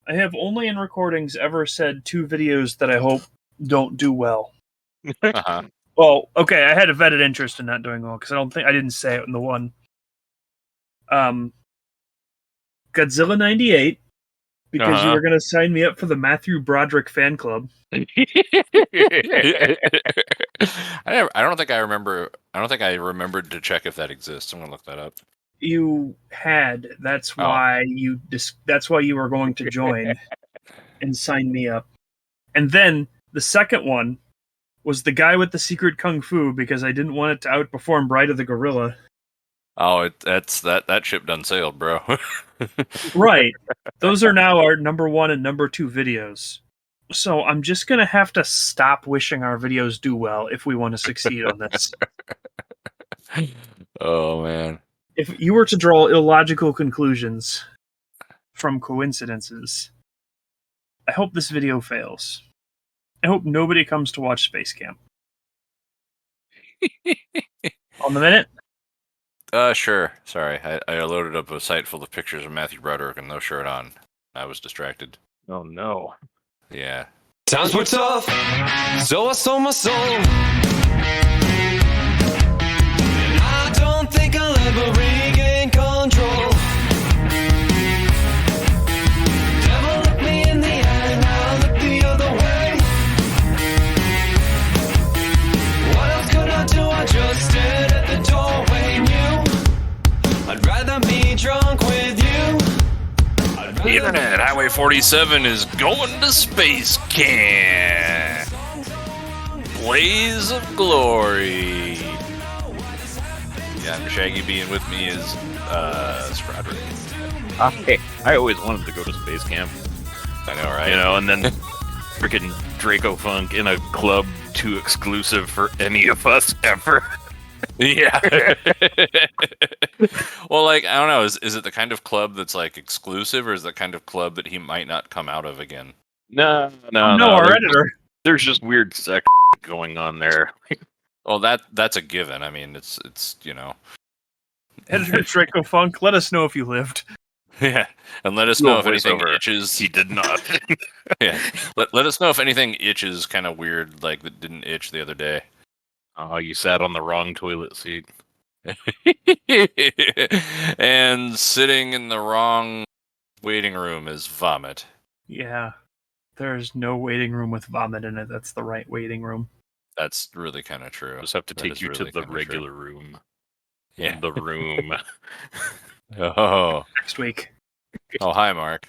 I have only in recordings ever said 2 videos that I hope don't do well. Uh-huh. Well, okay, I had a vetted interest in not doing well because I didn't say it in the one. Godzilla 98, because you were going to sign me up for the Matthew Broderick fan club. I don't think I remembered to check if that exists. I'm gonna look that up. You had. That's why you were going to join and sign me up. And then the second one was the guy with the secret kung fu, because I didn't want it to outperform Bride of the Gorilla. Oh, that ship done sailed, bro. Right. Those are now our number 1 and number 2 videos. So I'm just going to have to stop wishing our videos do well if we want to succeed on this. Oh, man. If you were to draw illogical conclusions from coincidences, I hope this video fails. I hope nobody comes to watch Space Camp. On the minute? Sure. Sorry. I loaded up a site full of pictures of Matthew Broderick and no shirt on. I was distracted. Oh, no. Yeah. Times were tough, so I sold my soul. And I don't think I'll ever regain control. Devil looked me in the eye, and I look the other way. What else could I do? I just stared at the doorway and knew I'd rather be drunk with you. The internet, Highway 47 is going to space camp. Blaze of glory. Yeah, I'm ShaggyB, and with me is Broderick. I always wanted to go to space camp. I know, right? You know, and then freaking Draco Funk in a club too exclusive for any of us ever. Yeah. Well, like, I don't know. Is it the kind of club that's like exclusive, or is it the kind of club that he might not come out of again? No. Our editor. There's just weird sex going on there. Well, that's a given. I mean, it's you know. Editor Draco Funk, let us know if you lived. Yeah, and let us know if anything voiceover. itches. He did not. Yeah, let us know if anything itches kind of weird, like that didn't itch the other day. Oh, you sat on the wrong toilet seat. And sitting in the wrong waiting room is vomit. Yeah. There's no waiting room with vomit in it. That's the right waiting room. That's really kind of true. I just have to take you really to the regular room. Yeah. The room. Oh. Next week. Oh, hi, Mark.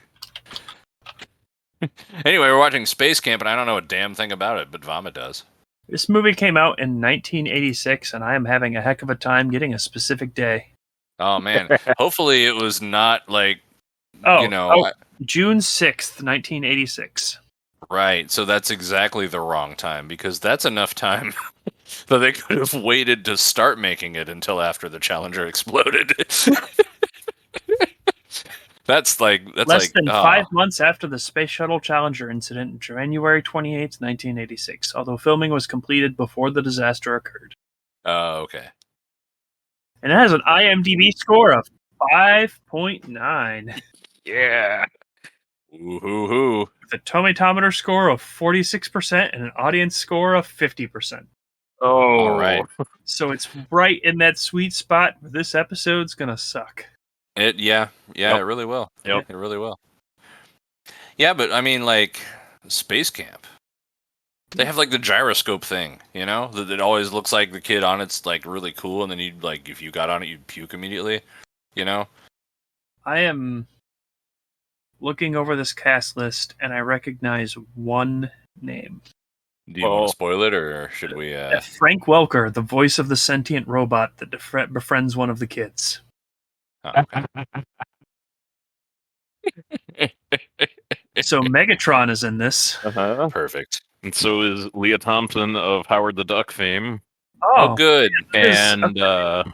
Anyway, we're watching Space Camp, and I don't know a damn thing about it, but Vomit does. This movie came out in 1986, and I am having a heck of a time getting a specific day. Oh, man. Hopefully it was not like, June 6th, 1986. Right, so that's exactly the wrong time, because that's enough time that they could have waited to start making it until after the Challenger exploded. That's less than 5 months after the Space Shuttle Challenger incident, January 28th, 1986, although filming was completed before the disaster occurred. Oh, okay. And it has an IMDb score of 5.9. Yeah. Woo-hoo-hoo. With a tomatometer score of 46% and an audience score of 50%. Oh. All right. So it's right in that sweet spot where this episode's going to suck. It really will. Yep. It really will. Yeah, but I mean, like, Space Camp. They have like the gyroscope thing, you know? That it always looks like the kid on it's like really cool, and then you'd like if you got on it you'd puke immediately, you know? I am looking over this cast list and I recognize one name. Do you want to spoil it, or should we Frank Welker, the voice of the sentient robot that befriends one of the kids. Oh, okay. So Megatron is in this. Uh-huh. Perfect. And so is Leah Thompson of Howard the Duck fame. Oh, good. And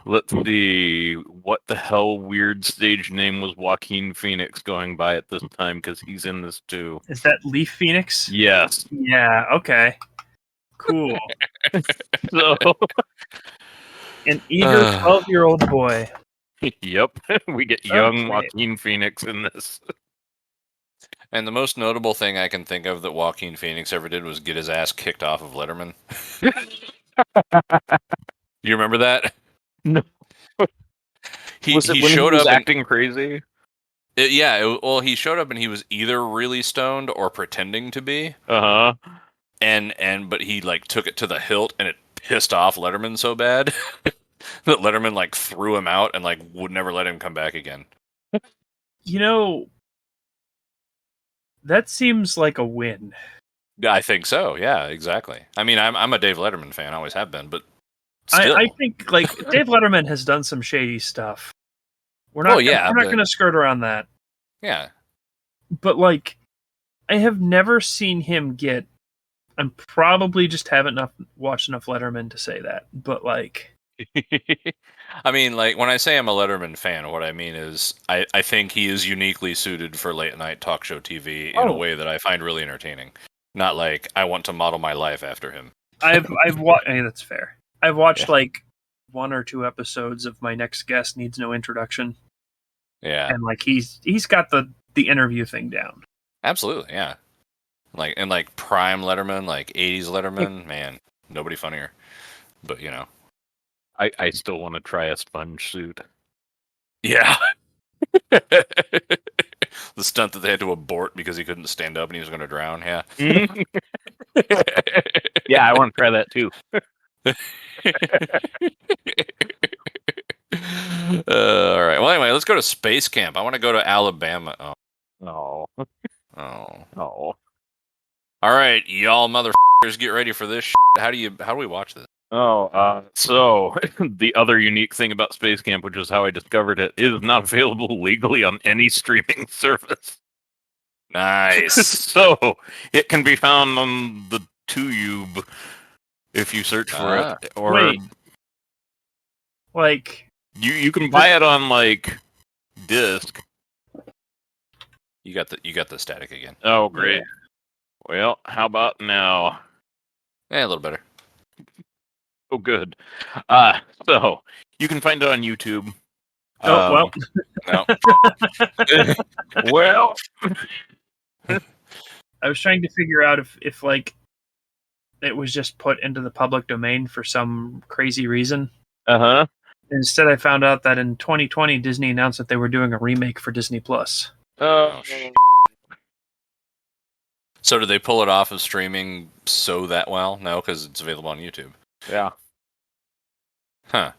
let's see, what the hell weird stage name was Joaquin Phoenix going by at this time, because he's in this too. Is that Leaf Phoenix? Yes. Yeah, okay. Cool. So, an eager 12-year-old boy. yep, we get young Joaquin Phoenix in this. And the most notable thing I can think of that Joaquin Phoenix ever did was get his ass kicked off of Letterman. You remember that? No. He Was it when showed he was up acting crazy? well, he showed up and he was either really stoned or pretending to be. Uh-huh. But he like took it to the hilt and it pissed off Letterman so bad that Letterman like threw him out and like would never let him come back again. You know, that seems like a win. I think so. Yeah, exactly. I mean, I'm a Dave Letterman fan, always have been, but still. I think like Dave Letterman has done some shady stuff. We're not going to skirt around that. Yeah. But like, I have never seen him get. I'm probably just haven't watched enough Letterman to say that, but like. I mean, like, when I say I'm a Letterman fan, what I mean is I think he is uniquely suited for late night talk show TV in a way that I find really entertaining. Not like I want to model my life after him. I've watched. That's fair. I've watched like 1 or 2 episodes of My Next Guest Needs No Introduction. Yeah, and like he's got the interview thing down. Absolutely, yeah. Like prime Letterman, like 80s Letterman, man, nobody funnier. But you know. I still want to try a sponge suit. Yeah. The stunt that they had to abort because he couldn't stand up and he was going to drown. Yeah. Yeah, I want to try that too. All right. Well, anyway, let's go to Space Camp. I want to go to Alabama. Oh. All right, y'all motherfuckers, get ready for this. How do we watch this? So the other unique thing about Space Camp, which is how I discovered it, is not available legally on any streaming service. Nice. So it can be found on the Tube if you search for it. Or wait. Like you can buy it on like disc. You got the static again. Oh, great. Yeah. Well, how about now? A little better. Oh, good. So you can find it on YouTube. No. Well, I was trying to figure out if like it was just put into the public domain for some crazy reason. Uh-huh. Instead, I found out that in 2020, Disney announced that they were doing a remake for Disney Plus. So did they pull it off of streaming so that well? No, because it's available on YouTube. Yeah. Huh.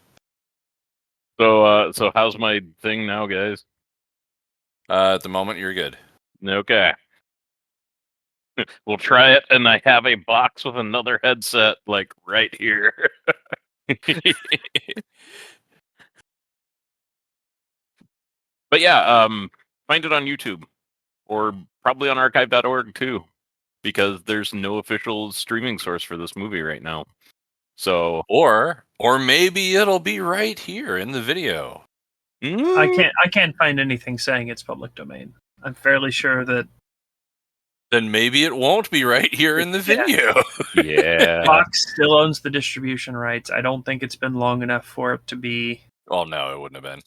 So how's my thing now, guys? At the moment, you're good. Okay. We'll try it, and I have a box with another headset, like, right here. But yeah, find it on YouTube. Or probably on archive.org, too. Because there's no official streaming source for this movie right now. So, or maybe it'll be right here in the video. I can't find anything saying it's public domain. I'm fairly sure that. Then maybe it won't be right here in the video. Yeah. Fox still owns the distribution rights. I don't think it's been long enough for it to be. Oh no, it wouldn't have been,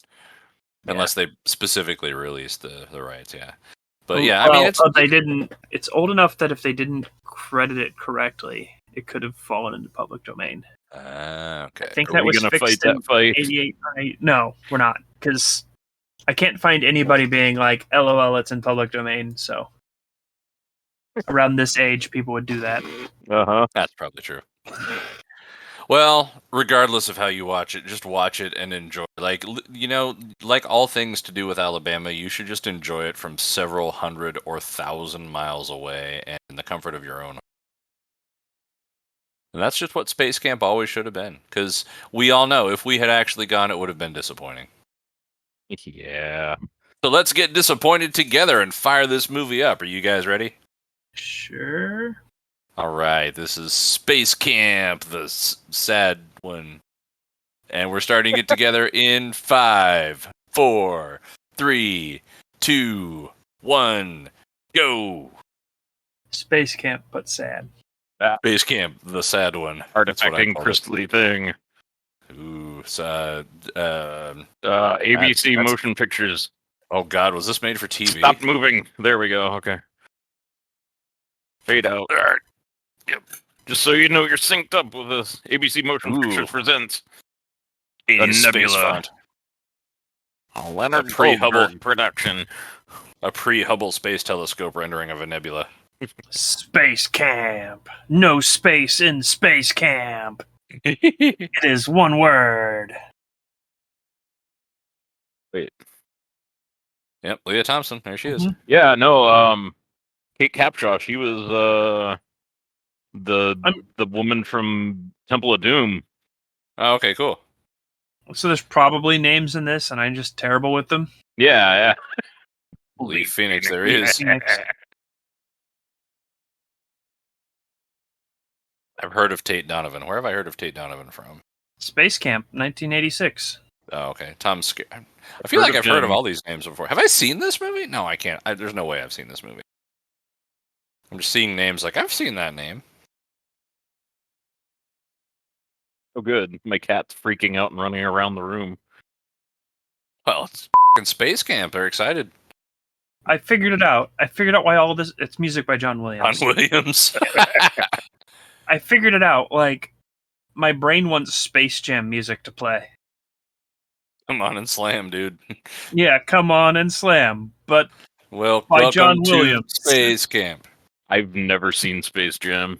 unless they specifically released the rights. Yeah. But yeah, I mean, they didn't. It's old enough that if they didn't credit it correctly, it could have fallen into public domain. Okay. I think that was fixed in 88. No, we're not, because I can't find anybody being like, "LOL, it's in public domain." So around this age, people would do that. That's probably true. Well, regardless of how you watch it, just watch it and enjoy. Like, you know, like all things to do with Alabama, you should just enjoy it from several hundred or 1,000 miles away and in the comfort of your own home. And that's just what Space Camp always should have been. Because we all know if we had actually gone, it would have been disappointing. Yeah. So let's get disappointed together and fire this movie up. Are you guys ready? Sure. All right, this is Space Camp, the sad one. And we're starting it together in 5, 4, 3, 2, 1, go! Space Camp, but sad. Space Camp, the sad one. Artifacting crystally thing. Ooh, sad. ABC Motion Pictures. Oh God, was this made for TV? Stop moving. There we go. Okay. Fade out. All right. Yep. Just so you know, you're synced up with this. ABC Motion Ooh. Pictures presents 80s a space nebula. font. A Leonard pre-Hubble. Goldberg production. A pre-Hubble Space Telescope rendering of a nebula. Space camp. No space in space camp. It is one word. Wait. Yep, Leah Thompson. There she is. Mhm. Yeah, no, Kate Capshaw, she was the woman from Temple of Doom. Oh, okay, cool. So there's probably names in this, and I'm just terrible with them. Yeah. Lee Phoenix, there is. Phoenix. I've heard of Tate Donovan. Where have I heard of Tate Donovan from? Space Camp, 1986. Oh, okay. Tom Scared. I feel like I've heard of all these names before. Have I seen this movie? No, I can't. There's no way I've seen this movie. I'm just seeing names like, I've seen that name. Oh, good. My cat's freaking out and running around the room. Well, it's f***ing Space Camp. They're excited. I figured it out. I figured out why all this. It's music by John Williams. John Williams. I figured it out. Like, my brain wants Space Jam music to play. Come on and slam, dude. Yeah, come on and slam. But Well, by welcome John to Williams. Space Camp. I've never seen Space Jam.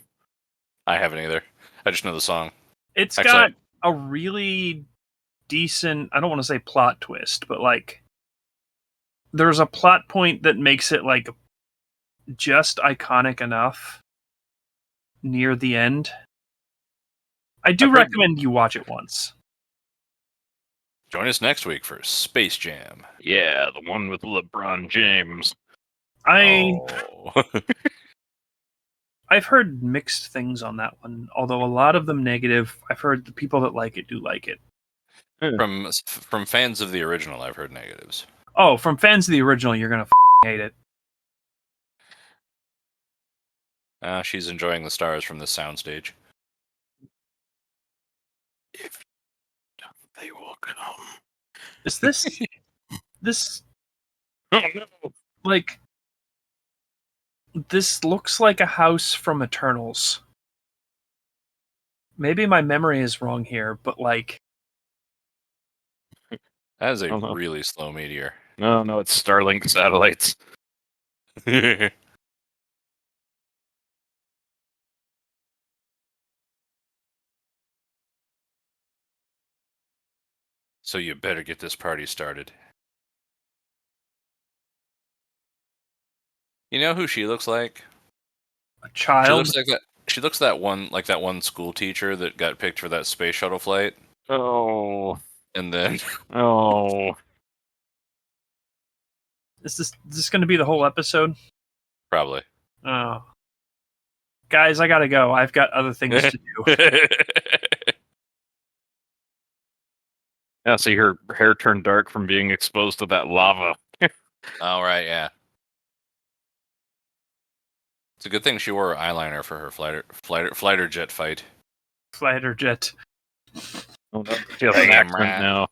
I haven't either. I just know the song. it's Actually, got a really decent, I don't want to say plot twist, but like, there's a plot point that makes it like just iconic enough near the end. I do recommend you watch it once. Join us next week for Space Jam. Yeah, the one with LeBron James. Oh. I've heard mixed things on that one, although a lot of them negative. I've heard the people that like it do like it. From fans of the original, I've heard negatives. Oh, from fans of the original, you're gonna hate it. She's enjoying the stars from this soundstage. If they will come. Is this this Oh no! like this looks like a house from Eternals? Maybe my memory is wrong here, but like That is a Uh-huh. really slow meteor. No, it's Starlink satellites. So you better get this party started. You know who she looks like? a She child. looks like that. She looks that one school teacher that got picked for that space shuttle flight, Oh. and then Oh. Is this going to be the whole episode? probably. Oh, guys, I gotta go. I've got other things to do. Yeah, see, her hair turned dark from being exposed to that lava. All right, yeah. It's a good thing she wore eyeliner for her fighter jet fight. Fighter jet. Oh, no, she has an accent now.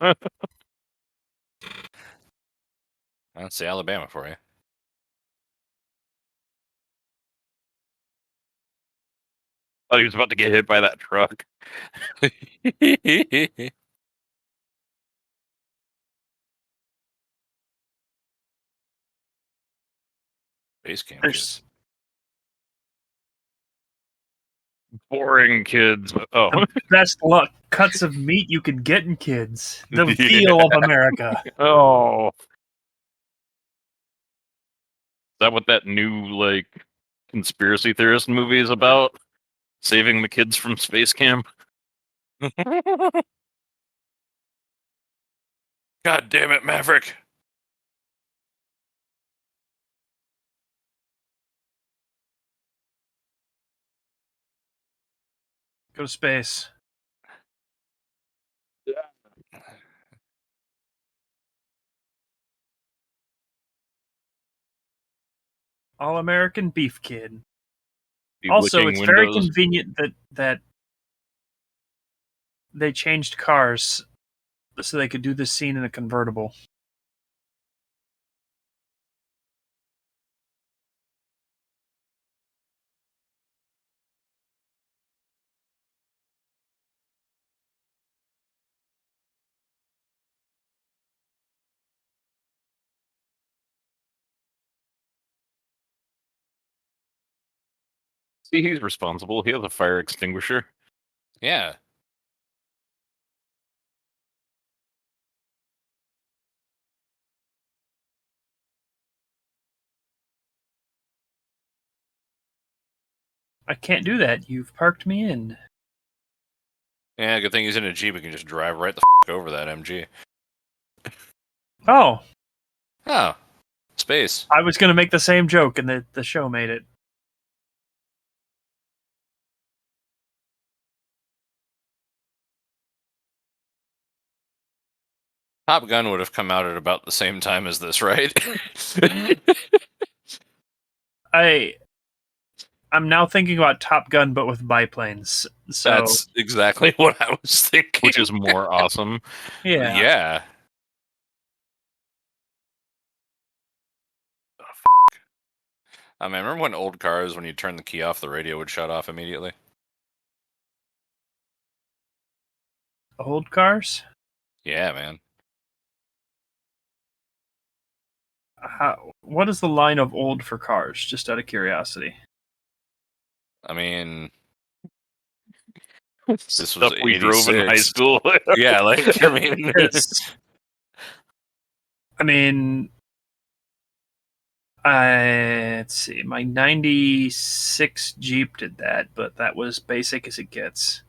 That's the Alabama for you. Oh, he was about to get hit by that truck. Base camp. There's Boring kids. Oh. the best luck cuts of meat you could get in kids. The veal of America. Oh. Is that what that new, like, conspiracy theorist movie is about? Saving the kids from space camp? God damn it, Maverick! Go to space. All American beef kid. Be Also, licking it's very windows. convenient that they changed cars so they could do this scene in a convertible. See, he's responsible. He has a fire extinguisher. Yeah. I can't do that. You've parked me in. Yeah, good thing he's in a Jeep. We can just drive right the over that MG. Oh, Oh, space. I was going to make the same joke, and the show made it. Top Gun would have come out at about the same time as this, right? I'm now thinking about Top Gun, but with biplanes. So That's exactly what I was thinking. Which is more awesome. yeah. Yeah. Oh, I mean, remember when old cars, when you turn the key off, the radio would shut off immediately? Old cars? Yeah, man. What is the line of old for cars? Just out of curiosity. I mean, this was Stuff we drove in high 86. school. Yeah, like, I mean, I mean, let's see. My '96 Jeep did that, but that was basic as it gets.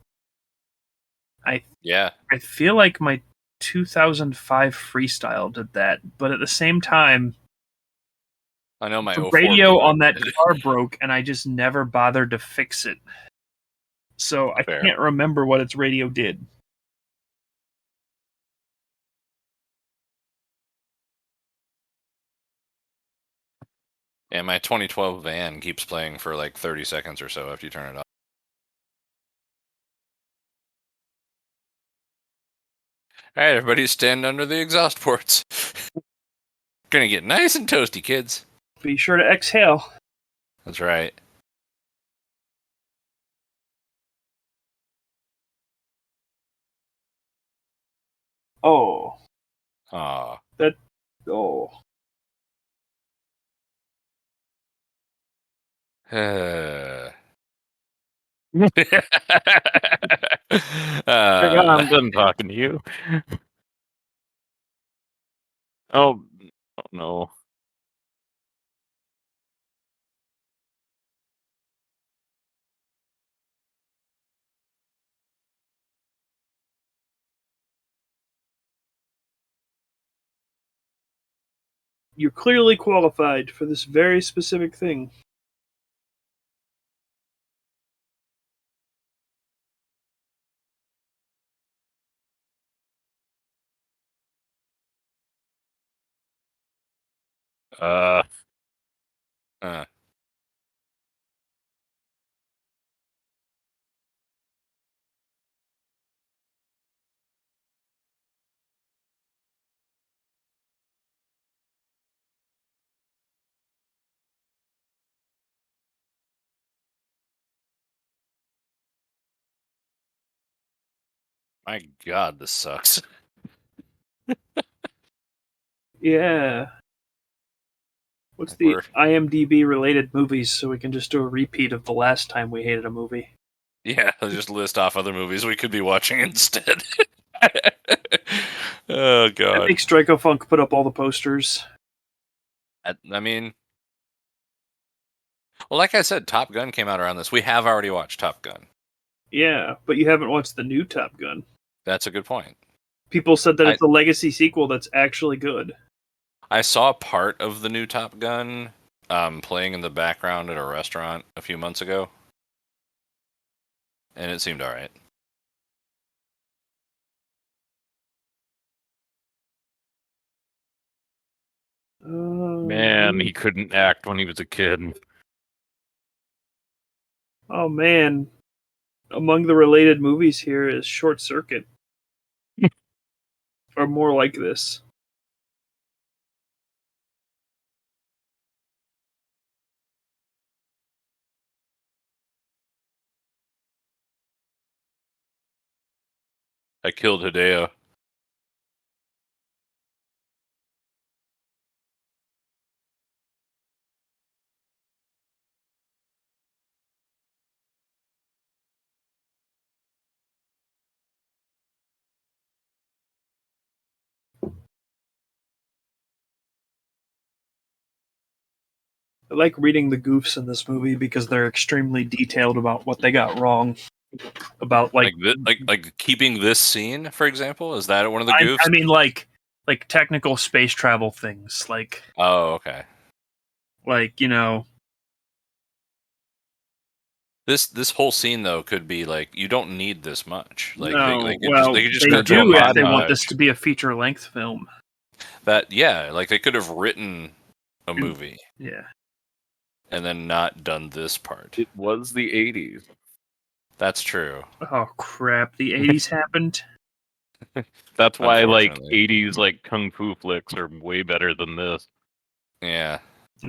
yeah. I feel like my 2005 Freestyle did that, but at the same time, I know my the 04 radio Beamer on that did. car broke, and I just never bothered to fix it. So I Fair. can't remember what its radio did. And my 2012 van keeps playing for like 30 seconds or so after you turn it off. All right, everybody stand under the exhaust ports. Gonna get nice and toasty, kids. Be sure to exhale. That's right. Oh. Aw. Oh. I'm done talking to you. Oh no. You're clearly qualified for this very specific thing. uh. My God, this sucks. Yeah. What's the IMDb related movies so we can just do a repeat of the last time we hated a movie? Yeah, I'll just list off other movies we could be watching instead. Oh, God. I think Strike Funk put up all the posters. I mean, well, like I said, Top Gun came out around this. We have already watched Top Gun. Yeah, but you haven't watched the new Top Gun. That's a good point. People said that it's a legacy sequel that's actually good. I saw part of the new Top Gun playing in the background at a restaurant a few months ago, and it seemed all right. Man, he couldn't act when he was a kid. Oh man. Among the related movies here is Short Circuit. Or more like this. I killed Hideo. I like reading the goofs in this movie because they're extremely detailed about what they got wrong. About like keeping this scene, for example, is that one of the I goofs? mean, like technical space travel things, like okay. You know, this whole scene though could be like you don't need this much. Like no, they could just they cut to a do if they want montage. this to be a feature length film. That like they could have written a movie. Yeah. And then not done this part. It was the 80s. That's true. Oh crap! The 80s happened. That's why like 80s like kung fu flicks are way better than this. Yeah.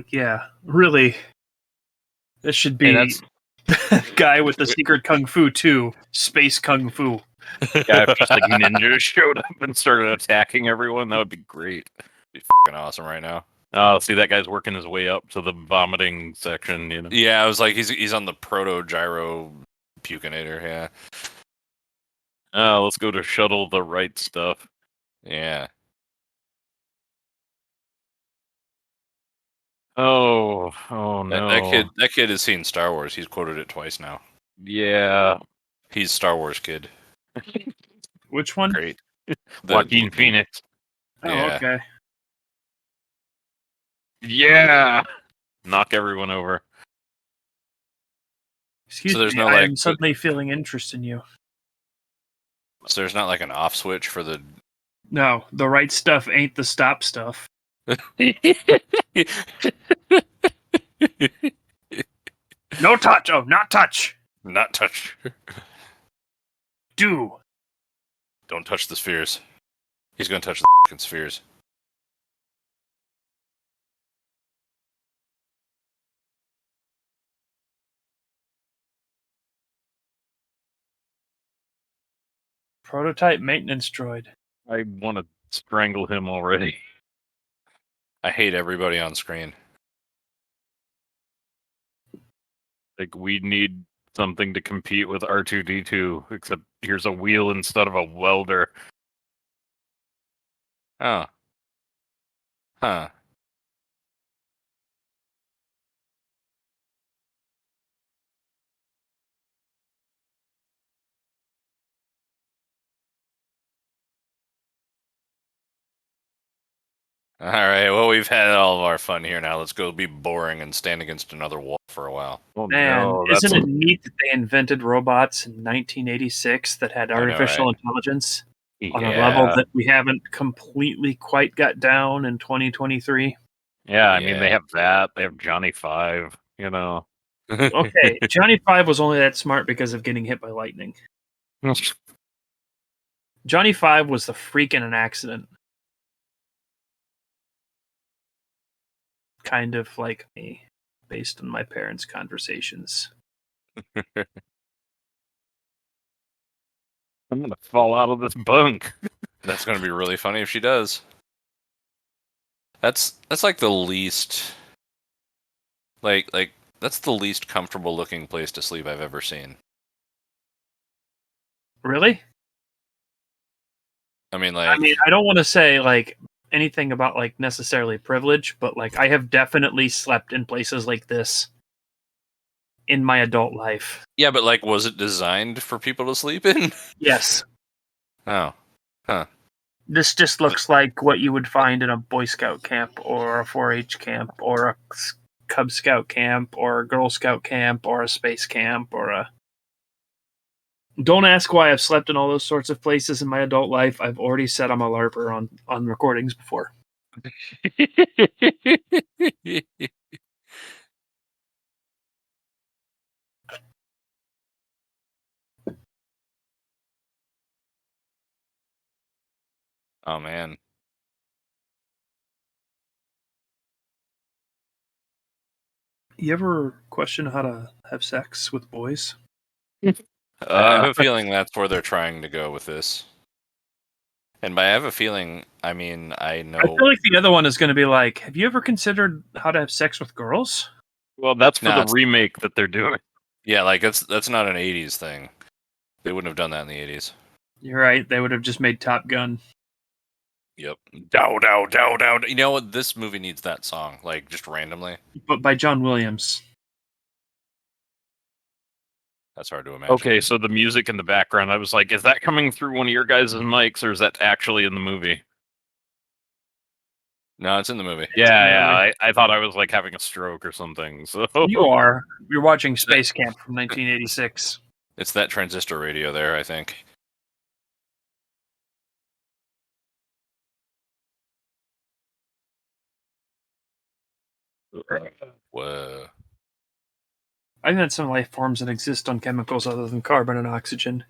Yeah, really. This should be guy with the secret kung fu 2, space kung fu. Yeah, if just like ninjas showed up and started attacking everyone, that would be great. Be fucking awesome right now. Oh, see that guy's working his way up to the vomiting section, you know. Yeah, I was like, he's on the proto gyro pukinator. Yeah. Oh, let's go to shuttle the right stuff. Yeah. Oh no. That kid has seen Star Wars. He's quoted it twice now. Yeah. He's Star Wars kid. Which one? Great. Joaquin Phoenix. Oh, Yeah. okay. Yeah. Knock everyone over. Excuse there's me, no, I'm suddenly feeling interest in you. So there's not like an off switch for the. No, the right stuff ain't the stop stuff. No touch! Oh, not touch! Not touch. Do! Don't touch the spheres. He's gonna touch the fucking spheres. Prototype maintenance droid. I want to strangle him already. I hate everybody on screen. Like, we need something to compete with R2-D2, except here's a wheel instead of a welder. Oh. Huh. Alright, well, we've had all of our fun here now. Let's go be boring and stand against another wall for a while. Oh, Man, no, isn't it neat that they invented robots in 1986 that had artificial intelligence on a level that we haven't completely quite got down in 2023? Yeah, I mean, they have that. They have Johnny 5, you know. Okay, Johnny 5 was only that smart because of getting hit by lightning. Johnny 5 was the freak in an accident. Kind of like me, based on my parents' conversations. I'm gonna fall out of this bunk. That's gonna be really funny if she does. That's like the least like that's the least comfortable looking place to sleep I've ever seen. Really? I mean, I don't want to say like anything about like necessarily privilege, but like I have definitely slept in places like this in my adult life. Yeah, but like, was it designed for people to sleep in? Yes. Oh. Huh. This just looks like what you would find in a Boy Scout camp or a 4-H camp or a Cub Scout camp or a Girl Scout camp or a space camp or a... Don't ask why I've slept in all those sorts of places in my adult life. I've already said I'm a LARPer on recordings before. Oh, man. You ever question how to have sex with boys? I have a feeling that's where they're trying to go with this. And by I have a feeling, I mean, I know... I feel like the other one is going to be like, have you ever considered how to have sex with girls? Well, that's for the remake that they're doing. Yeah, like, that's not an 80s thing. They wouldn't have done that in the 80s. You're right. They would have just made Top Gun. Yep. Dow, dow, dow, dow. You know what? This movie needs that song, like, just randomly. But by John Williams. That's hard to imagine. Okay, so the music in the background, I was like, is that coming through one of your guys' mics, or is that actually in the movie? No, it's in the movie. Yeah. I thought I was like having a stroke or something. So You are. You're watching Space Camp from 1986. It's that transistor radio there, I think. Whoa. I think that's some life forms that exist on chemicals other than carbon and oxygen.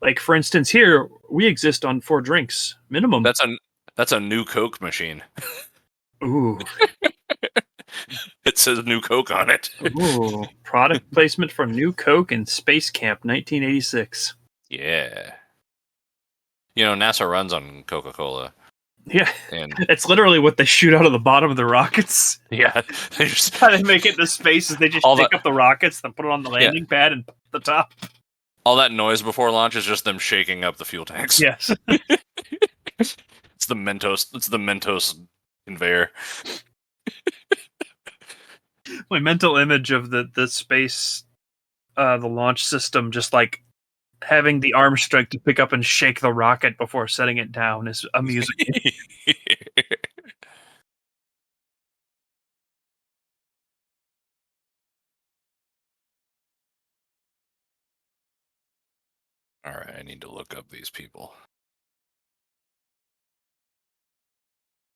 Like, for instance, here, we exist on 4 drinks, minimum. That's a new Coke machine. Ooh. It says new Coke on it. Ooh. Product placement for New Coke and Space Camp 1986. Yeah. You know, NASA runs on Coca-Cola. Yeah. And It's literally what they shoot out of the bottom of the rockets. yeah, they just How they make it into space is they just pick up the rockets and put it on the landing pad and put the top. all that noise before launch is just them shaking up the fuel tanks. Yes. It's the Mentos conveyor. My mental image of the space, the launch system, just like having the arm strike to pick up and shake the rocket before setting it down is amusing. All right, I need to look up these people.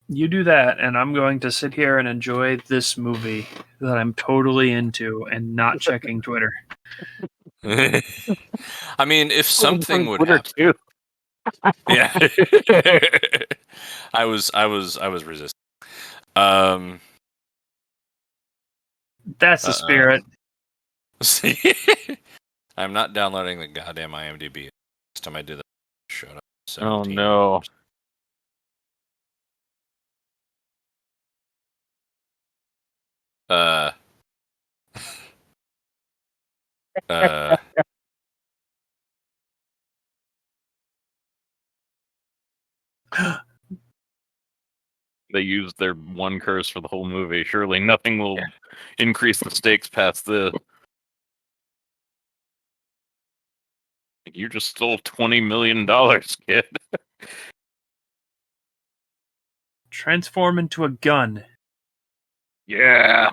You do that, and I'm going to sit here and enjoy this movie that I'm totally into and not checking Twitter. I mean, if something would happen, too. yeah. I was resisting. That's the spirit. See, I'm not downloading the goddamn IMDb. Next time I do that, shut up. Oh 17. no. They used their one curse for the whole movie. Surely nothing will increase the stakes past this. You just stole $20 million, kid. Transform into a gun. Yeah.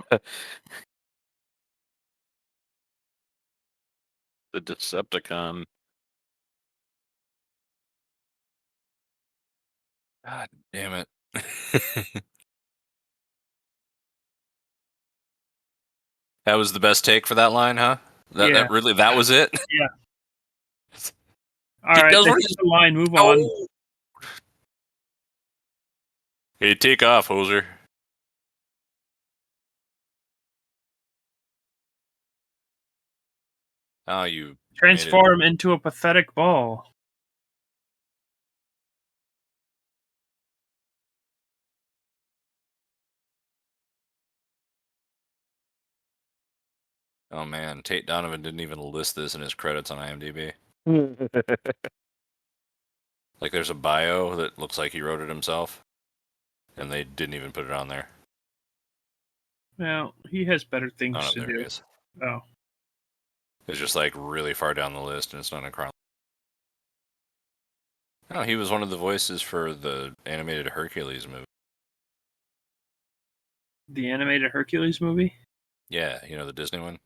The Decepticon. God damn it. That was the best take for that line, huh? That was it? Yeah. All right, this is the line. Move on. Hey, take off, hoser. Oh, you Transform into a pathetic ball. Oh man, Tate Donovan didn't even list this in his credits on IMDb. Like there's a bio that looks like he wrote it himself, and they didn't even put it on there. Well, he has better Oh, things no, to there do. it is. Oh. It's just like really far down the list, and it's not a chronology. Oh, he was one of the voices for the animated Hercules movie. The animated Hercules movie? Yeah, you know, the Disney one?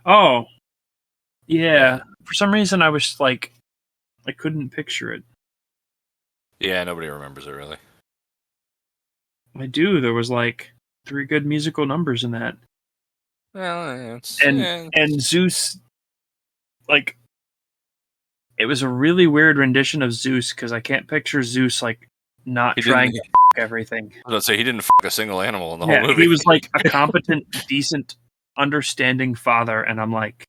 Oh. Yeah. For some reason, I was like, I couldn't picture it. Yeah, nobody remembers it really. I do. There was like 3 good musical numbers in that. Well, it's... And Zeus, like, it was a really weird rendition of Zeus because I can't picture Zeus like not trying to everything. I was about to say he didn't fuck a single animal in the whole movie. He was like a competent, decent, understanding father, and I'm like,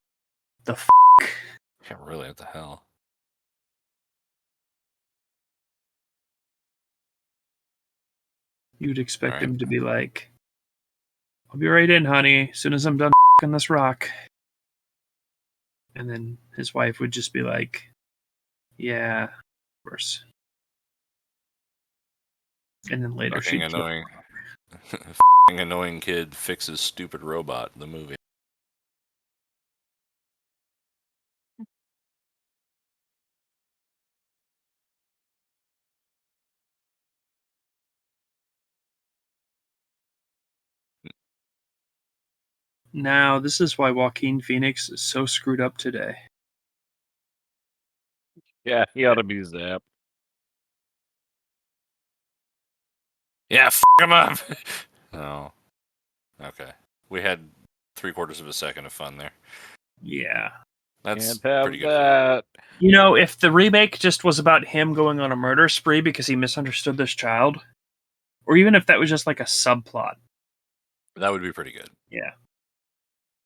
the Yeah, really, what the hell? You'd expect him to be like, I'll be right in, honey, as soon as I'm done in this rock. And then his wife would just be like, yeah, of course. And then later she Fucking annoying. Fucking annoying kid fixes stupid robot. The movie. Now, this is why Joaquin Phoenix is so screwed up today. Yeah, he ought to be zapped. Yeah, f him up. Oh, okay. We had 3/4 of a second of fun there. Yeah. That's Can't have pretty good. that. You know, if the remake just was about him going on a murder spree because he misunderstood this child, or even if that was just like a subplot, That would be pretty good. yeah.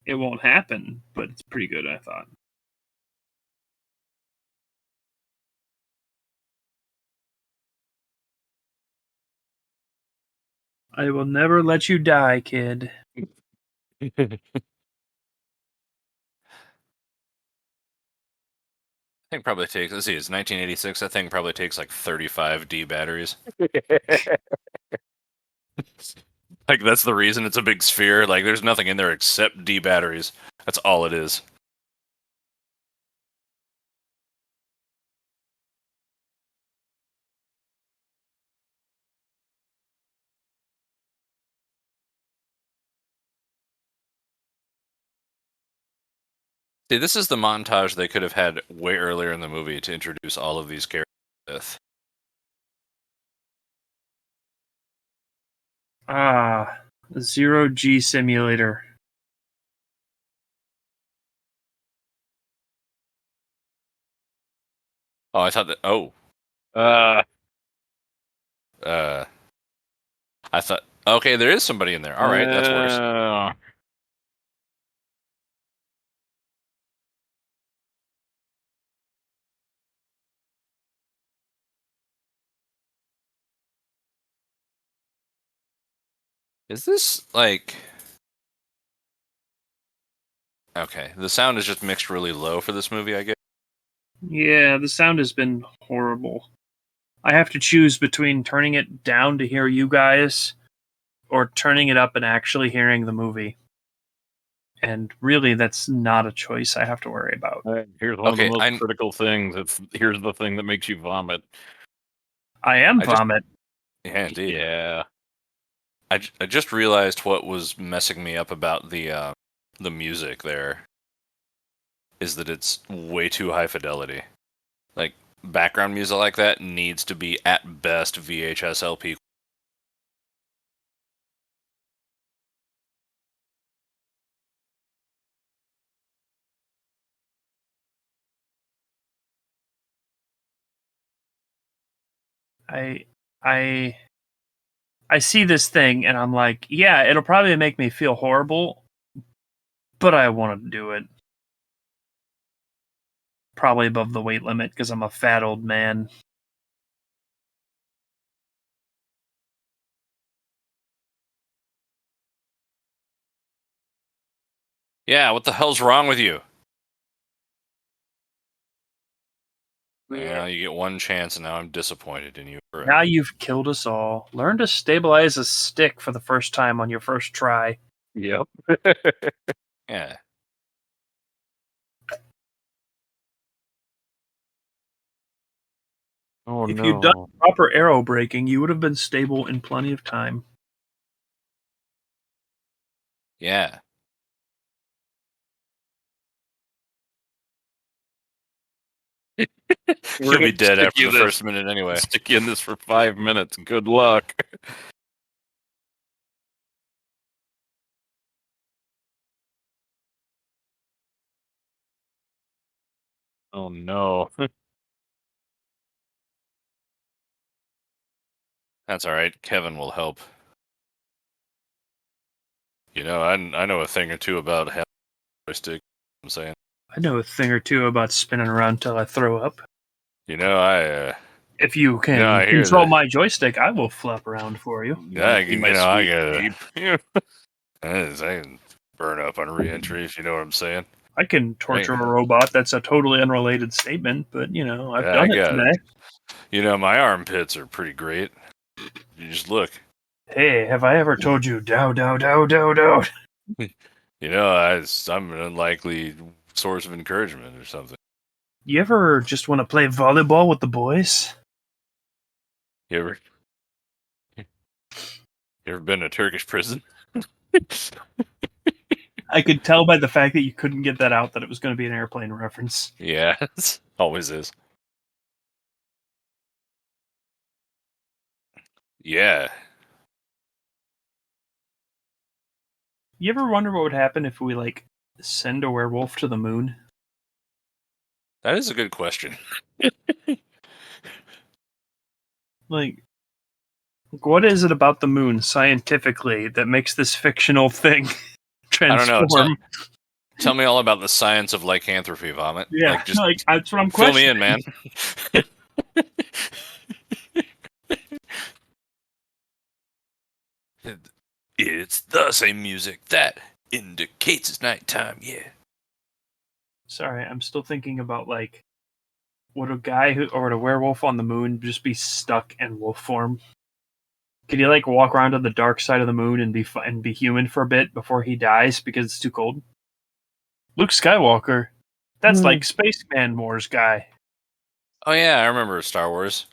It won't happen, but it's pretty good, I thought. I will never let you die, kid. I think probably takes. Let's see, it's 1986. That thing probably takes like 35 D batteries. Like that's the reason it's a big sphere. Like there's nothing in there except D batteries. That's all it is. See, this is the montage they could have had way earlier in the movie to introduce all of these characters with. Ah, Zero G Simulator. Oh, I thought that. Oh, uh, I thought. Okay, there is somebody in there. All right, that's worse. Is this like? Okay, the sound is just mixed really low for this movie, I guess. Yeah, the sound has been horrible. I have to choose between turning it down to hear you guys or turning it up and actually hearing the movie. And really, that's not a choice I have to worry about. Here's one of the most critical things. Here's the thing that makes you vomit. I am vomit. Yeah, indeed. Yeah. I just realized what was messing me up about the music there is that it's way too high fidelity. Like background music like that needs to be at best VHS LP. I see this thing and I'm like, yeah, it'll probably make me feel horrible, but I want to do it. Probably above the weight limit because I'm a fat old man. Yeah, what the hell's wrong with you? Yeah, you get one chance and now I'm disappointed in you. Forever. Now you've killed us all. Learn to stabilize a stick for the first time on your first try. Yep. Yeah. Oh, if no. you'd done proper arrow braking, you would have been stable in plenty of time. Yeah. You'll be dead after the first minute anyway. Stick you in this for 5 minutes. Good luck. Oh, no. That's all right. Kevin will help. You know, I know a thing or two about joystick. I'm saying. I know a thing or two about spinning around till I throw up. You know, if you can control my joystick, I will flop around for you. Yeah, I can burn up on re-entry, if you know what I'm saying. I can torture a robot. That's a totally unrelated statement, but, I've done it today. You know, my armpits are pretty great. You just look. Hey, have I ever told you dow, dow, dow, dow, dow? You know, I'm an unlikely source of encouragement or something. You ever just want to play volleyball with the boys? You ever been in a Turkish prison? I could tell by the fact that you couldn't get that out that it was going to be an airplane reference. Yeah, it always is. Yeah. You ever wonder what would happen if we, like, send a werewolf to the moon? That is a good question. Like, what is it about the moon scientifically that makes this fictional thing I don't transform? know. Tell me all about the science of lycanthropy, Vomit. Yeah, just that's what I'm fill questioning. me in, man. It's the same music that indicates it's nighttime, yeah. Sorry, I'm still thinking about, like, would a guy or would a werewolf on the moon just be stuck in wolf form? Could he, like, walk around to the dark side of the moon and be human for a bit before he dies because it's too cold? Luke Skywalker. That's like Spaceman Wars guy. Oh yeah, I remember Star Wars.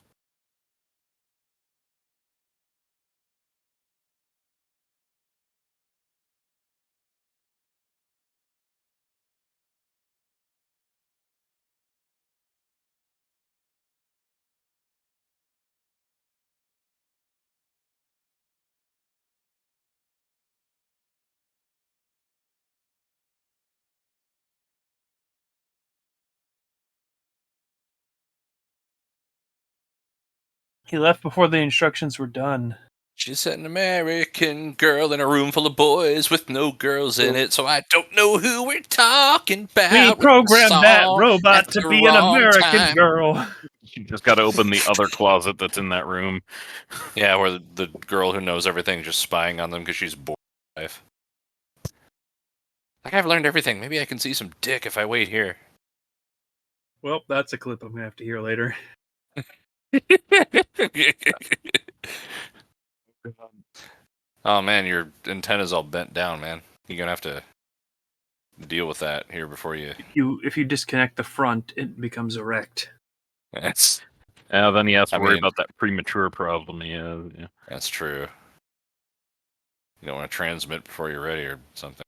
He left before the instructions were done. She's an American girl in a room full of boys with no girls in it, so I don't know who we're talking about. We with the programmed that song robot at to the be an wrong American time. girl. You just got to open the other closet that's in that room. Yeah, where the girl who knows everything is just spying on them because she's bored with life. Like, I've learned everything. Maybe I can see some dick if I wait here. Well, that's a clip I'm going to have to hear later. Oh man, your antenna's all bent down, man. You're gonna have to deal with that here before you. If you disconnect the front, it becomes erect. That's Then he has to worry mean- about that premature problem. Yeah. that's true. You don't want to transmit before you're ready or something.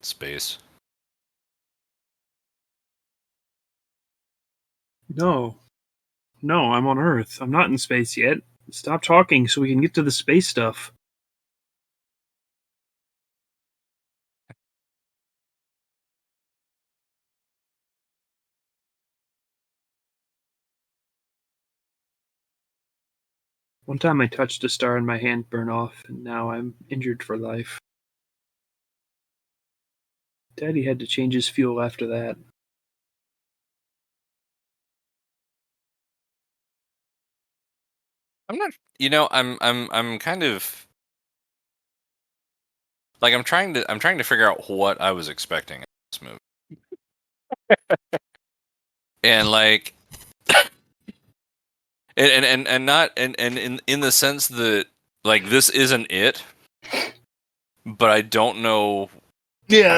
Space. No, I'm on Earth. I'm not in space yet. Stop talking so we can get to the space stuff. One time I touched a star and my hand burned off, and now I'm injured for life. Daddy had to change his fuel after that. I'm not. You know, I'm kind of like I'm trying to figure out what I was expecting in this movie, and like, and not and in the sense that like this isn't it, but I don't know. Yeah,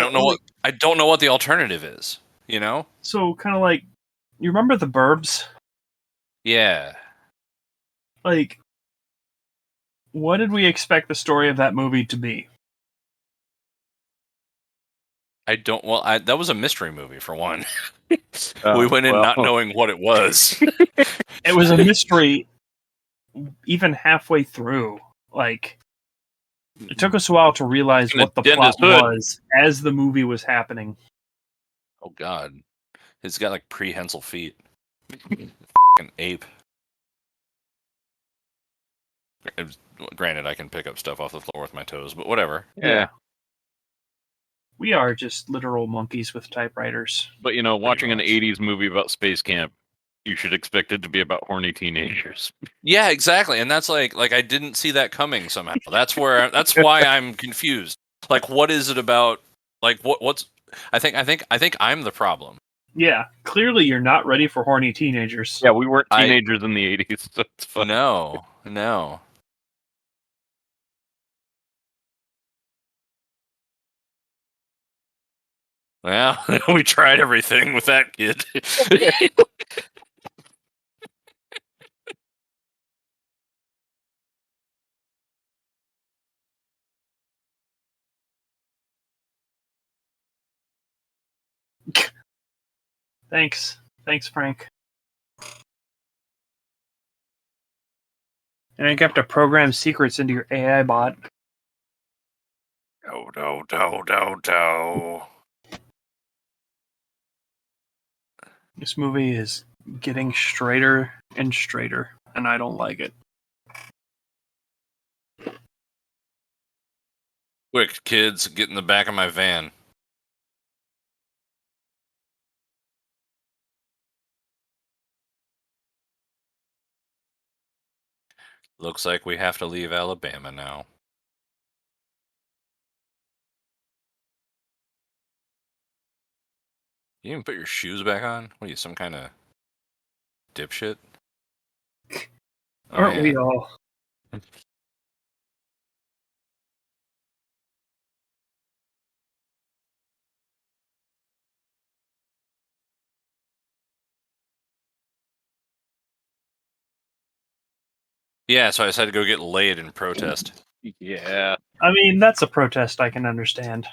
I don't know what the alternative is. You know? So kind of like, you remember The Burbs? Yeah. Like, what did we expect the story of that movie to be? I don't. Well, that was a mystery movie for one. Oh, we went in well. not knowing what it was. It was a mystery even halfway through. Like, it took us a while to realize what the plot was as the movie was happening. Oh God, it's got like prehensile feet. Fucking ape. Granted, I can pick up stuff off the floor with my toes, but whatever. Yeah. We are just literal monkeys with typewriters. But, watching an much. 80s movie about space camp, you should expect it to be about horny teenagers. Yeah, exactly. And that's like I didn't see that coming somehow. That's why I'm confused. Like, what is it about? Like, what's? I think I'm the problem. Yeah, clearly you're not ready for horny teenagers. Yeah, we weren't teenagers in the 80s, so it's fun. No. Well, we tried everything with that kid. Thanks, Frank. And I have to program secrets into your AI bot. No. This movie is getting straighter and straighter, and I don't like it. Quick, kids, get in the back of my van. Looks like we have to leave Alabama now. You even put your shoes back on? What are you, some kind of dipshit? Aren't we all? Yeah, so I decided to go get laid in protest. Yeah. I mean, that's a protest I can understand.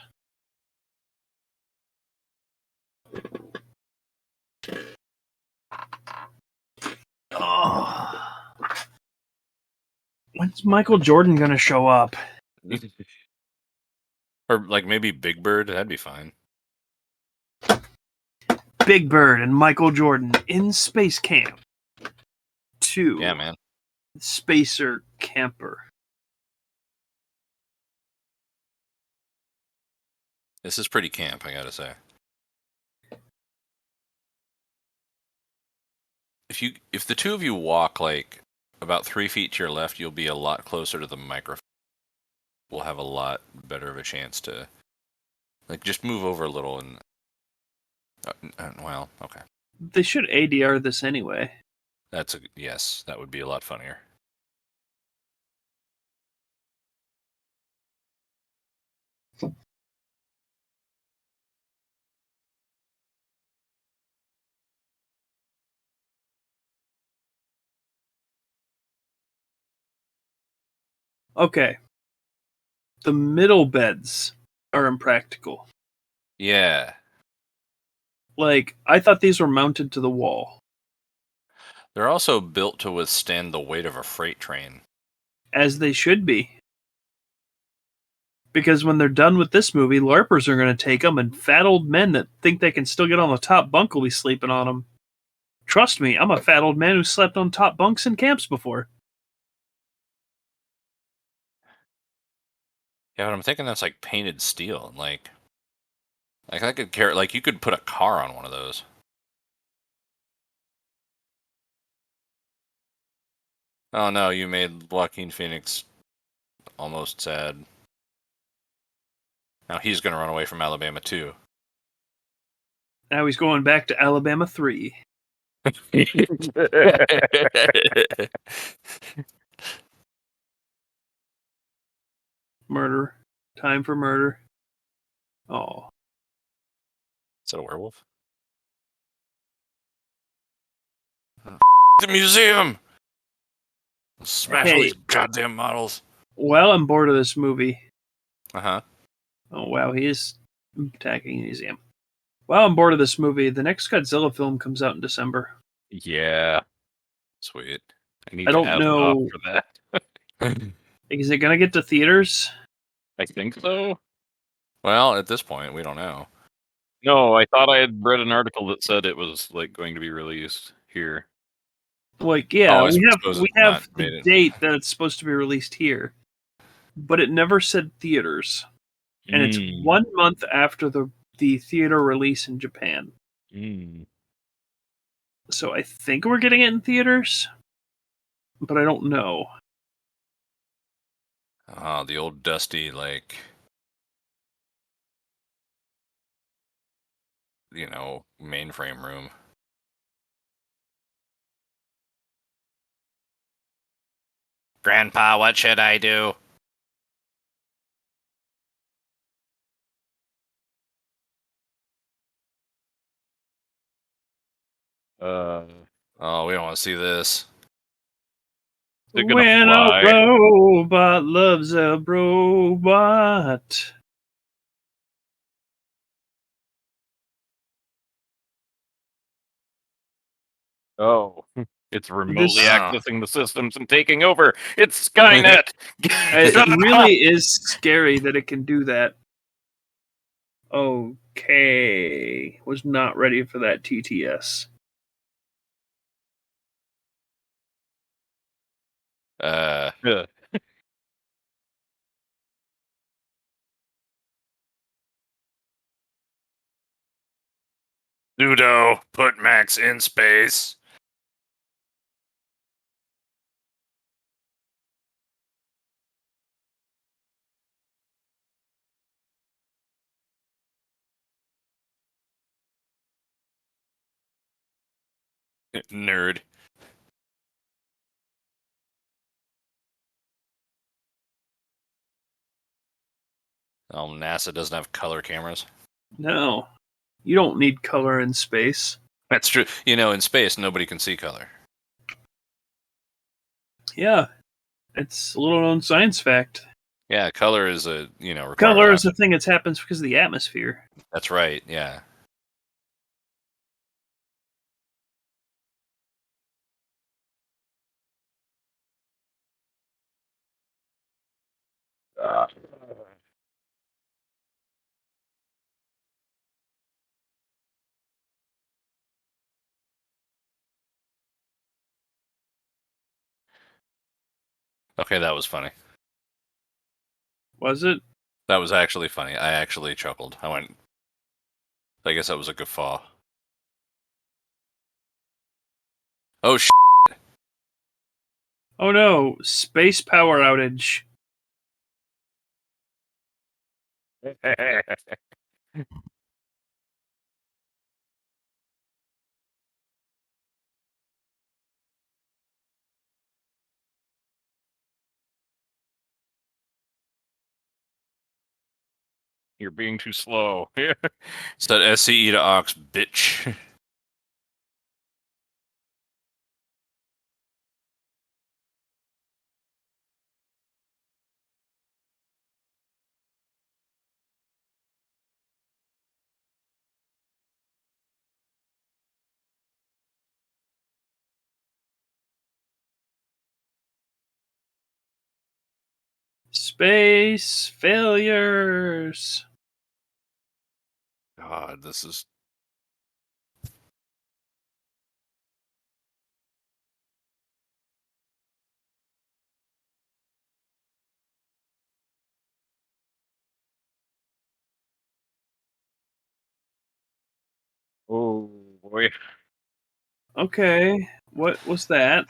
Oh. When's Michael Jordan gonna show up? Or like maybe Big Bird, that'd be fine. Big Bird and Michael Jordan in Space Camp 2. Yeah, man. Spacer Camper. This is pretty camp, I gotta say. If the two of you walk like about 3 feet to your left, you'll be a lot closer to the microphone. We'll have a lot better of a chance to like just move over a little and well, okay. They should ADR this anyway. Yes, that would be a lot funnier. Okay. The middle beds are impractical. Yeah. Like, I thought these were mounted to the wall. They're also built to withstand the weight of a freight train. As they should be. Because when they're done with this movie, LARPers are going to take them, and fat old men that think they can still get on the top bunk will be sleeping on them. Trust me, I'm a fat old man who slept on top bunks in camps before. Yeah, but I'm thinking that's like painted steel, and like I could carry, like you could put a car on one of those. Oh no, you made Joaquin Phoenix almost sad. Now he's gonna run away from Alabama too. Now he's going back to Alabama 3. Murder. Time for murder. Oh. Is that a werewolf? The museum! Smash all these goddamn models. Well, I'm bored of this movie. Uh-huh. Oh, wow, he is attacking a museum. Well, I'm bored of this movie. The next Godzilla film comes out in December. Yeah. Sweet. I don't have know. off for that. Is it going to get to theaters? I think so. Well, at this point, we don't know. No, I thought I had read an article that said it was like going to be released here. Like, yeah, Oh, I we suppose have it's not the made it. date that it's supposed to be released here, but it never said theaters, and it's 1 month after the theater release in Japan. So I think we're getting it in theaters, but I don't know. Oh, the old dusty, like mainframe room. Grandpa, what should I do? Uh, Oh, we don't want to see this. they're gonna When fly. a robot loves a robot. Oh, it's remotely This- accessing the systems and taking over. It's Skynet. It Shut really is scary that it can do that. Okay. Was not ready for that TTS. up. Ludo, put Max in space. Nerd. Oh, NASA doesn't have color cameras. No. You don't need color in space. That's true. In space, nobody can see color. Yeah. It's a little known science fact. Yeah, color is a required Color is option. a thing that happens because of the atmosphere. That's right. Yeah. Okay, that was funny. Was it? That was actually funny. I actually chuckled. I guess that was a guffaw. Oh, Oh no. Space power outage. You're being too slow. Said SCE to Ox, bitch. Space failures. God, this is. Oh boy. Okay. What was that?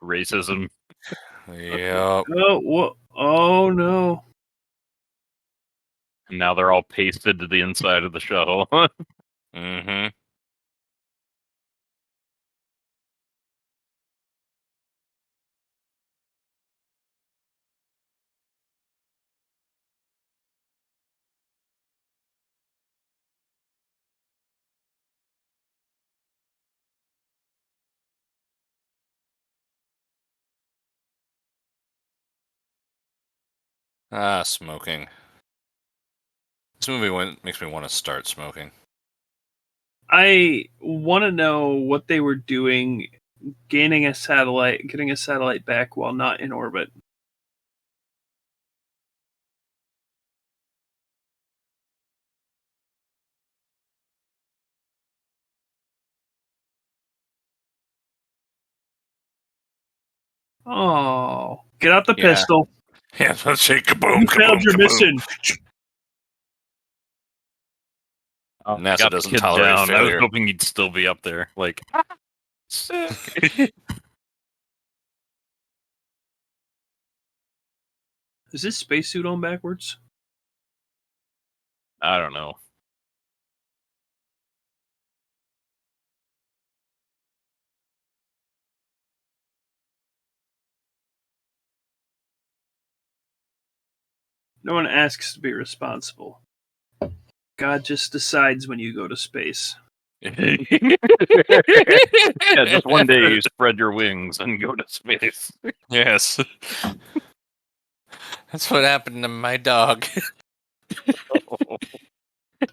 Racism. Yep. Oh, what? Oh no. And now they're all pasted to the inside of the shuttle. Mm-hmm. Smoking. This movie makes me want to start smoking. I want to know what they were doing getting a satellite back while not in orbit. Oh, get out the Yeah. pistol. Yeah, let's say kaboom, You kaboom, failed your kaboom. mission. NASA got the doesn't kid tolerate down. I was failure. hoping he'd still be up there. Like, sick. Is this spacesuit on backwards? I don't know. No one asks to be responsible. God just decides when you go to space. Yeah, just one day you spread your wings and go to space. Yes. That's what happened to my dog.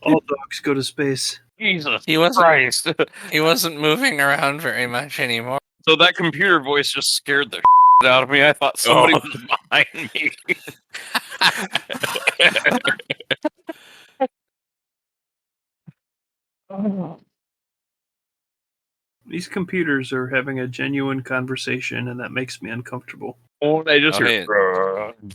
All dogs go to space. Jesus He wasn't- Christ. He wasn't moving around very much anymore. So that computer voice just scared the out of me. I thought somebody Oh. was behind me. These computers are having a genuine conversation, and that makes me uncomfortable. Oh, I just Oh, hear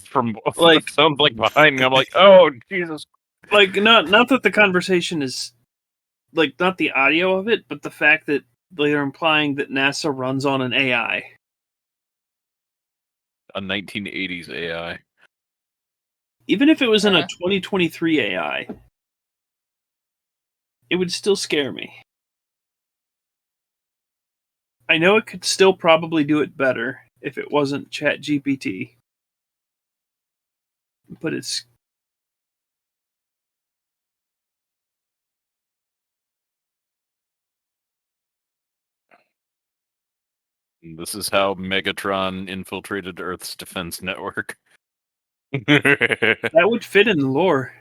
from Like- sounds like behind me. I'm like, oh Jesus. Like, not that the conversation is, like, not the audio of it, but the fact that they're implying that NASA runs on an AI. A 1980s AI. Even if it was in a Uh-huh. 2023 AI, it would still scare me. I know it could still probably do it better if it wasn't ChatGPT. But it's... This is how Megatron infiltrated Earth's defense network. Uh-huh. That would fit in the lore.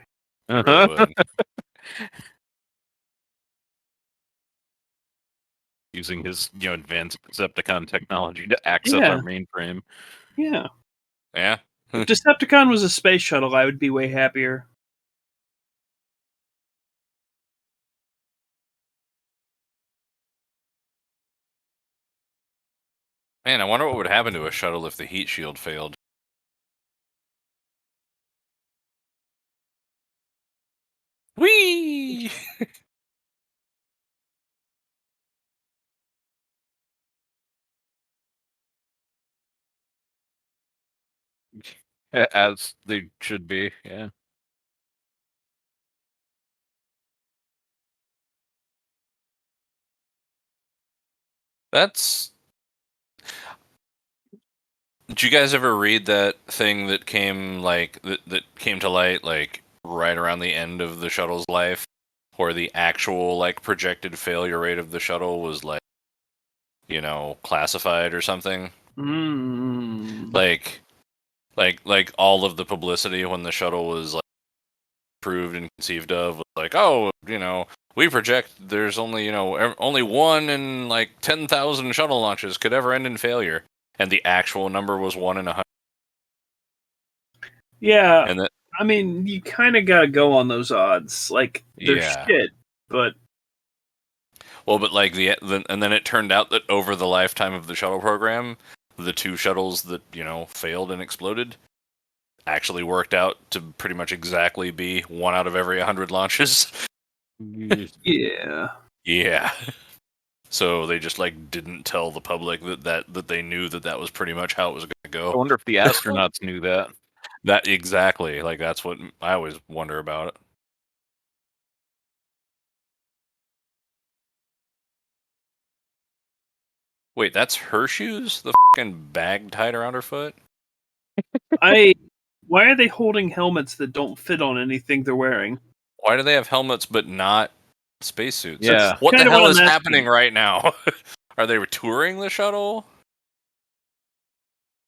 Really would. Using his, advanced Decepticon technology to access Yeah. our mainframe. Yeah. Yeah. If Decepticon was a space shuttle, I would be way happier. Man, I wonder what would happen to a shuttle if the heat shield failed. Whee! As they should be, yeah. That's... Did you guys ever read that thing that came that came to light like right around the end of the shuttle's life, where the actual like projected failure rate of the shuttle was like, classified or something? Like all of the publicity when the shuttle was like approved and conceived of was like, oh, we project there's only only one in like 10,000 shuttle launches could ever end in failure, and the actual number was 1 in 100. Yeah, And that, I mean, you kind of gotta go on those odds. Like, they're Yeah. shit, but... well, but like and then it turned out that over the lifetime of the shuttle program, the 2 shuttles that failed and exploded actually worked out to pretty much exactly be 1 out of every 100 launches. Yeah. Yeah. So they just like didn't tell the public that they knew that was pretty much how it was going to I go. wonder if the astronauts knew that. That exactly, like that's what I always wonder about it. Wait, that's her shoes? The fucking bag tied around her foot? Why are they holding helmets that don't fit on anything they're wearing? Why do they have helmets but not spacesuits? Yeah. What the Kinda hell what is I'm happening right now? Are they touring the shuttle?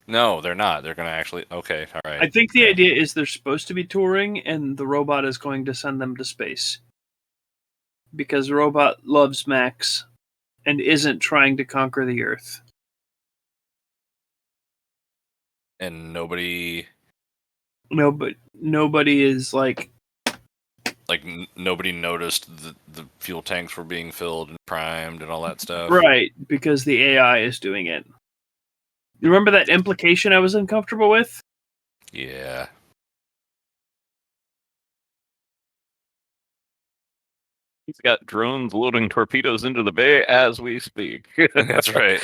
No, they're not. They're going to actually... Okay, all right. I think the idea is they're supposed to be touring, and the robot is going to send them to space. Because the robot loves Max, and isn't trying to conquer the Earth. And nobody... No, but nobody is like... Like, nobody noticed that the fuel tanks were being filled and primed and all that stuff. Right, because the AI is doing it. You remember that implication I was uncomfortable with? Yeah. He's got drones loading torpedoes into the bay as we speak. That's right.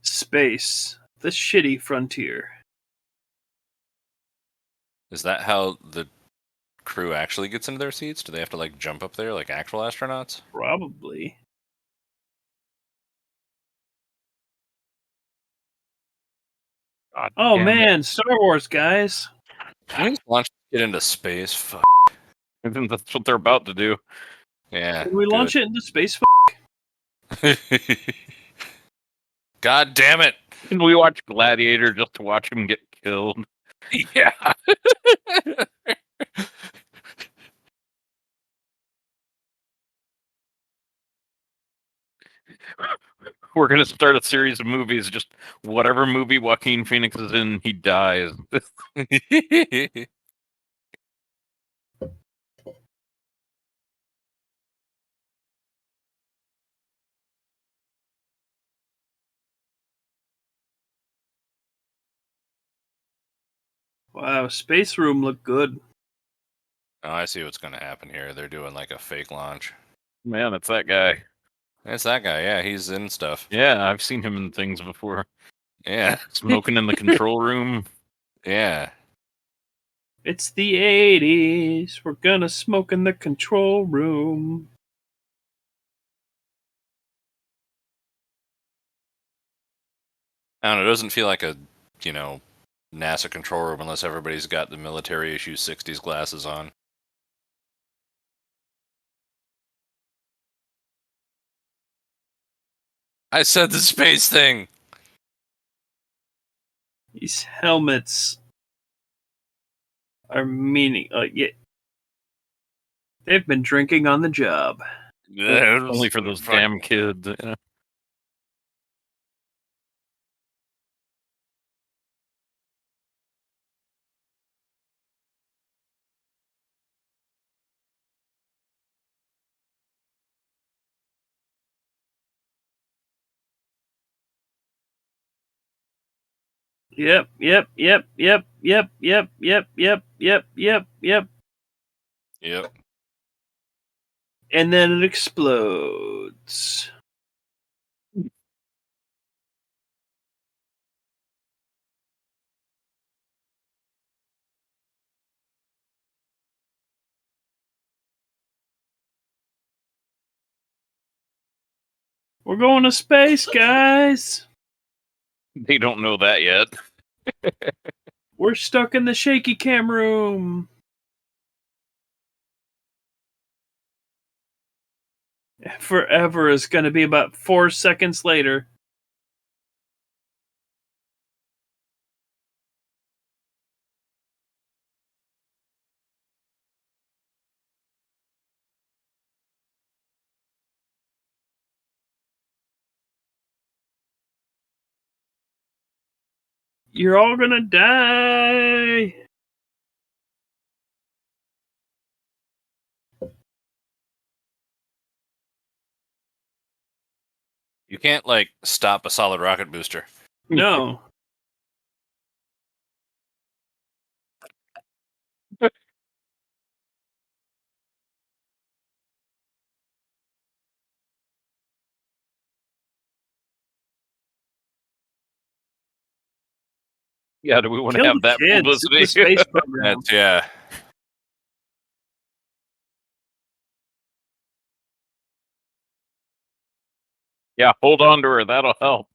Space. The shitty frontier. Is that how the crew actually gets into their seats? Do they have to like jump up there like actual astronauts? Probably. God Oh damn it. man, Star Wars, guys. Can we just launch it into space? Fuck. I think that's what they're about to do. Yeah. Can we launch it into space? God damn it! Can we watch Gladiator just to watch him get killed? Yeah. We're gonna start a series of movies. Just whatever movie Joaquin Phoenix is in, he dies. Wow, Space Room looked good. Oh, I see what's going to happen here. They're doing like a fake launch. Man, it's that guy. It's that guy. Yeah, he's in stuff. Yeah, I've seen him in things before. Yeah. Smoking in the control room. Yeah. It's the 80s. We're gonna smoke in the control room. I don't know. It doesn't feel like a, NASA control room unless everybody's got the military issue 60s glasses on. I said the space thing. These helmets are meaning. Yeah, they've been drinking on the job. Only for those damn kids. You know? Yep. Yep. And then it explodes. We're going to space, guys. They don't know that yet. We're stuck in the shaky cam room. Forever is going to be about 4 seconds later. You're all going to die. You can't, stop a solid rocket booster. No. Yeah, do we want to Kill have the that kids. publicity? It's a space program. Yeah. Yeah, hold on to her. That'll help.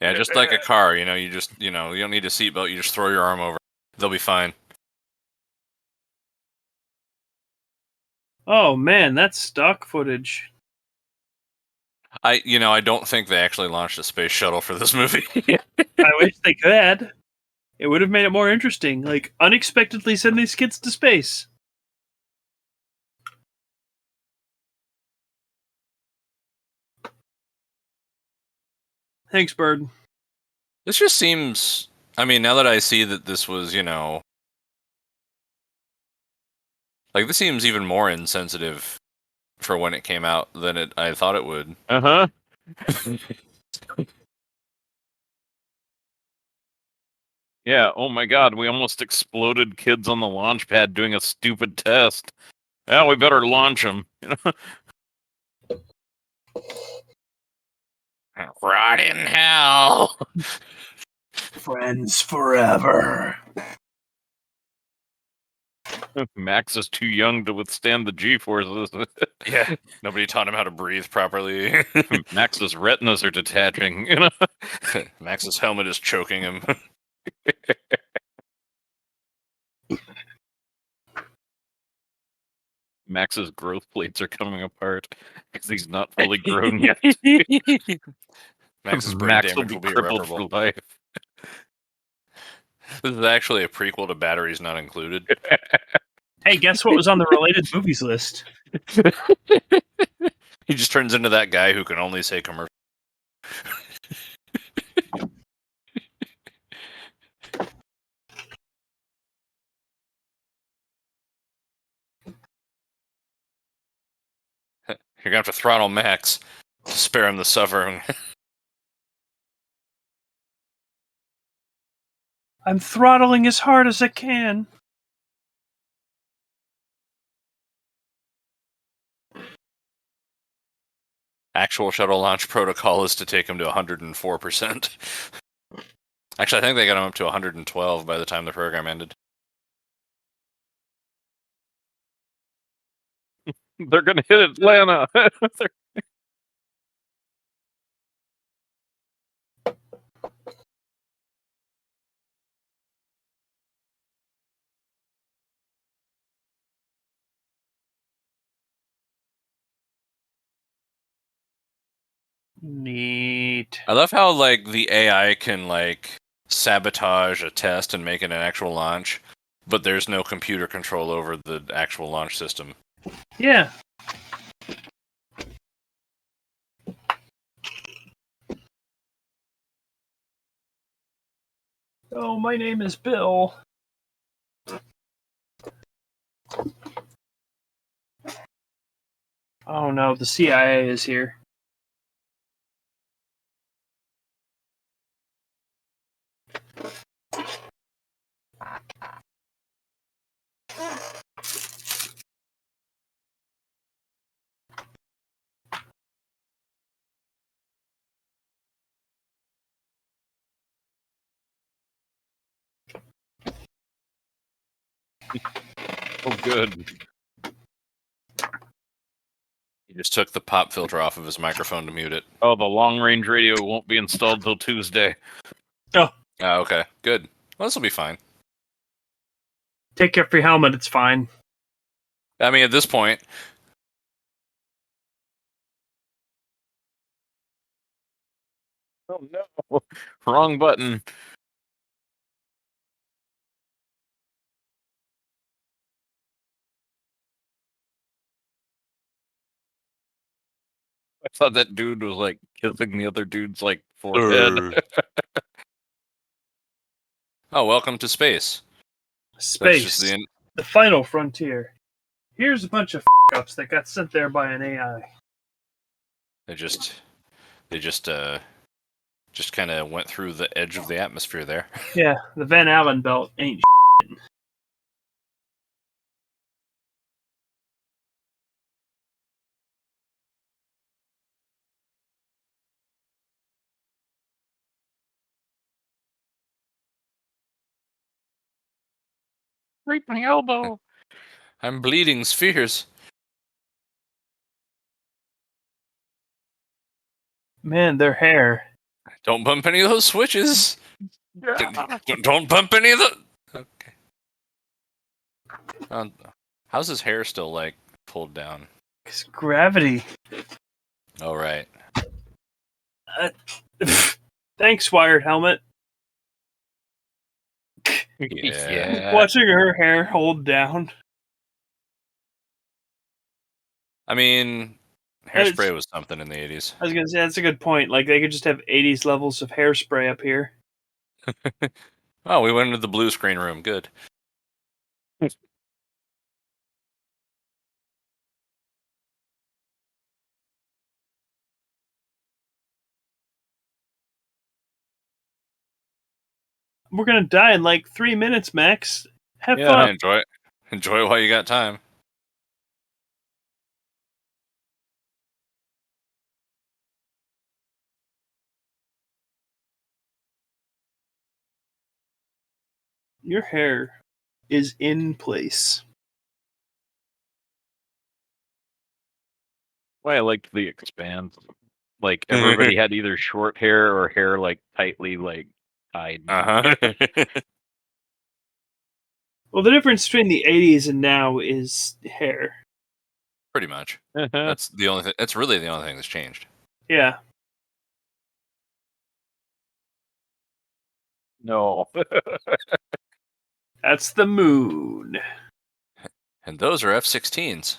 Yeah, just like a car, you don't need a seatbelt, you just throw your arm over. They'll be fine. Oh man, that's stock footage. I don't think they actually launched a space shuttle for this movie. I wish they could. It would have made it more interesting. Like, unexpectedly send these kids to space. Thanks, Bird. This just seems... now that I see that this was, this seems even more insensitive for when it came out than I thought it would. Uh-huh. Yeah, oh my god, we almost exploded kids on the launch pad doing a stupid test. Well, we better launch them. Rot in hell! Friends forever. Max is too young to withstand the G-forces. Yeah, nobody taught him how to breathe properly. Max's retinas are detaching. Max's helmet is choking him. Max's growth plates are coming apart because he's not fully grown yet. Max's brain Max will damage be will be crippled irreparable. for life. This is actually a prequel to Batteries Not Included. Hey, guess what was on the related movies list? He just turns into that guy who can only say commercial. You're gonna have to throttle Max to spare him the suffering. I'm throttling as hard as I can. Actual shuttle launch protocol is to take him to 104%. Actually, I think they got him up to 112 by the time the program ended. They're gonna hit Atlanta. Neat. I love how like the AI can like sabotage a test and make it an actual launch, but there's no computer control over the actual launch system. Yeah. Oh, my name is Bill. Oh no, the CIA is here. Oh, good. He just took the pop filter off of his microphone to mute it. Oh, the long-range radio won't be installed till Tuesday. Oh, Okay, good. Well, this will be fine. take care of your helmet. It's fine. I mean, at this point, Oh no! Wrong button. I thought that dude was like kissing the other dude's like forehead. Oh, welcome to space. That's Space. just The final frontier. Here's a bunch of ups that got sent there by an AI. They just kind of went through the edge of the atmosphere there. Yeah, the Van Allen belt ain't Break my elbow. I'm bleeding spheres. Man, their hair. Don't bump any of those switches. Yeah. Don't bump any of the. Okay. How's his hair still like pulled down? It's gravity. Oh right. Thanks, Wired Helmet. Yeah. Watching her hair hold down. I mean, hairspray was something in the 80s. I was gonna say that's a good point. Like they could just have 80s levels of hairspray up here. Oh, we went into the blue screen room. Good. We're gonna die in like 3 minutes, Max. Have Yeah. fun. Enjoy it. Enjoy it while you got time. Your hair is in place. Why I liked the expand. Like everybody had either short hair or hair like tightly like Hide. Well, the difference between the 80s and now is hair. Pretty much. That's the only thing. That's really the only thing that's changed. Yeah. No. That's the moon. And those are F-16s.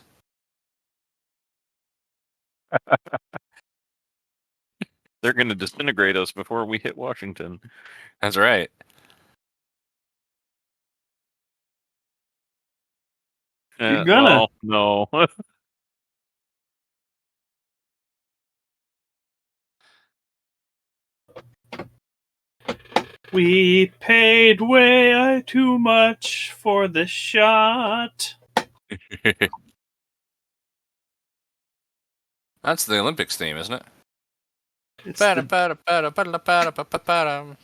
They're going to disintegrate us before we hit Washington. That's right. You're gonna. Well, no. We paid way too much for the shot. That's the Olympics theme, isn't it?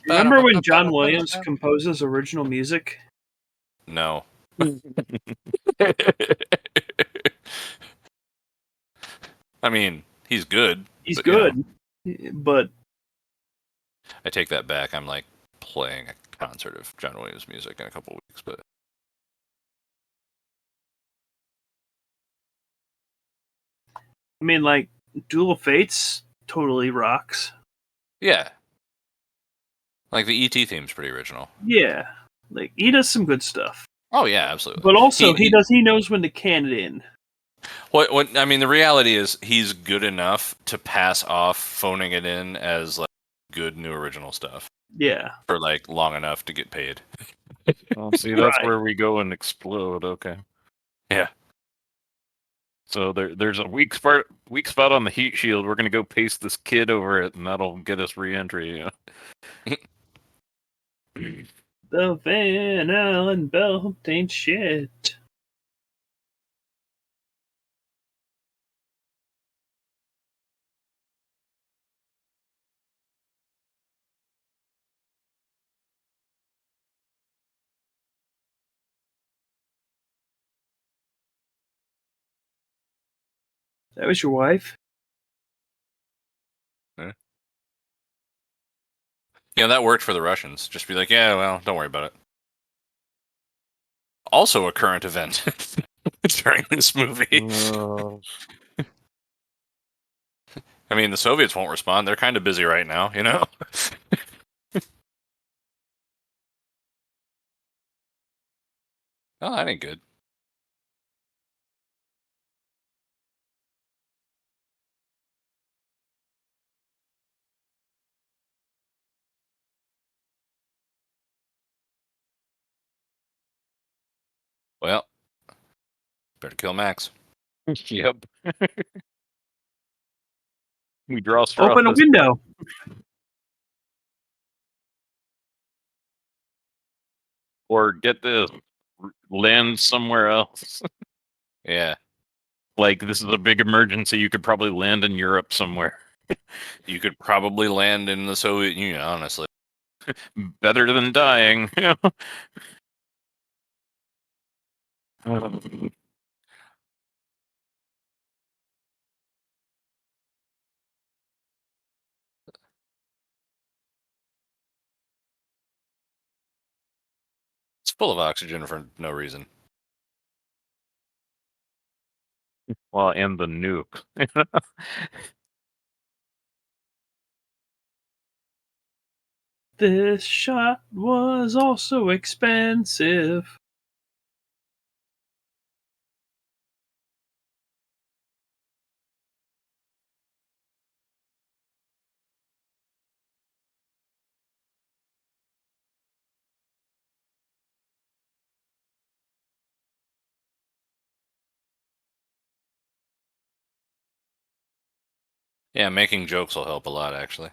Remember when John Williams composes original music? No. I mean, he's good. He's but, good, but I take that back. I'm like playing a concert of John Williams music in a couple weeks, but I mean, like, Duel of Fates totally rocks. yeah. Like the ET theme's pretty original. Yeah, like he does some good stuff. Oh yeah, absolutely. But also, he knows when to can it in. What I mean, the reality is he's good enough to pass off phoning it in as like good new original stuff. Yeah. For like long enough to get paid. Oh, see, that's where we go and explode. Okay. Yeah. So there's a weak spot on the heat shield. We're gonna go paste this kid over it, and that'll get us re-entry. The Van Allen belt ain't shit. That was your wife? Yeah. You know, that worked for the Russians. Just be like, yeah, well, don't worry about it. Also a current event during this movie. I mean, the Soviets won't respond. They're kind of busy right now, you know? Oh, that ain't good. Well, better kill Max. Yep. We draw straw. Open a window. Or get this, land somewhere else. Yeah. Like, this is a big emergency. You could probably land in Europe somewhere. You could probably land in the Soviet Union, honestly. Better than dying. It's full of oxygen for no reason. Well, and the nuke. This shot was also expensive. Yeah, making jokes will help a lot, actually.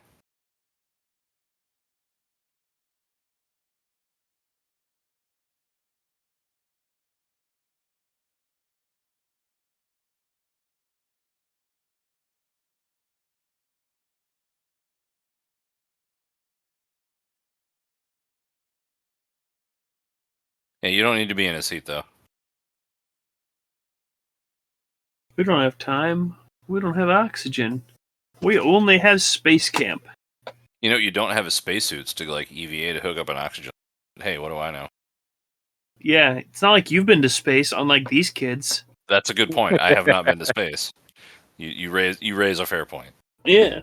Yeah, you don't need to be in a seat, though. We don't have time. We don't have oxygen. We only have space camp. You know, you don't have a spacesuits to like EVA to hook up an oxygen. Hey, what do I know? Yeah, it's not like you've been to space, unlike these kids. That's a good point. I have not been to space. You raise a fair point. Yeah.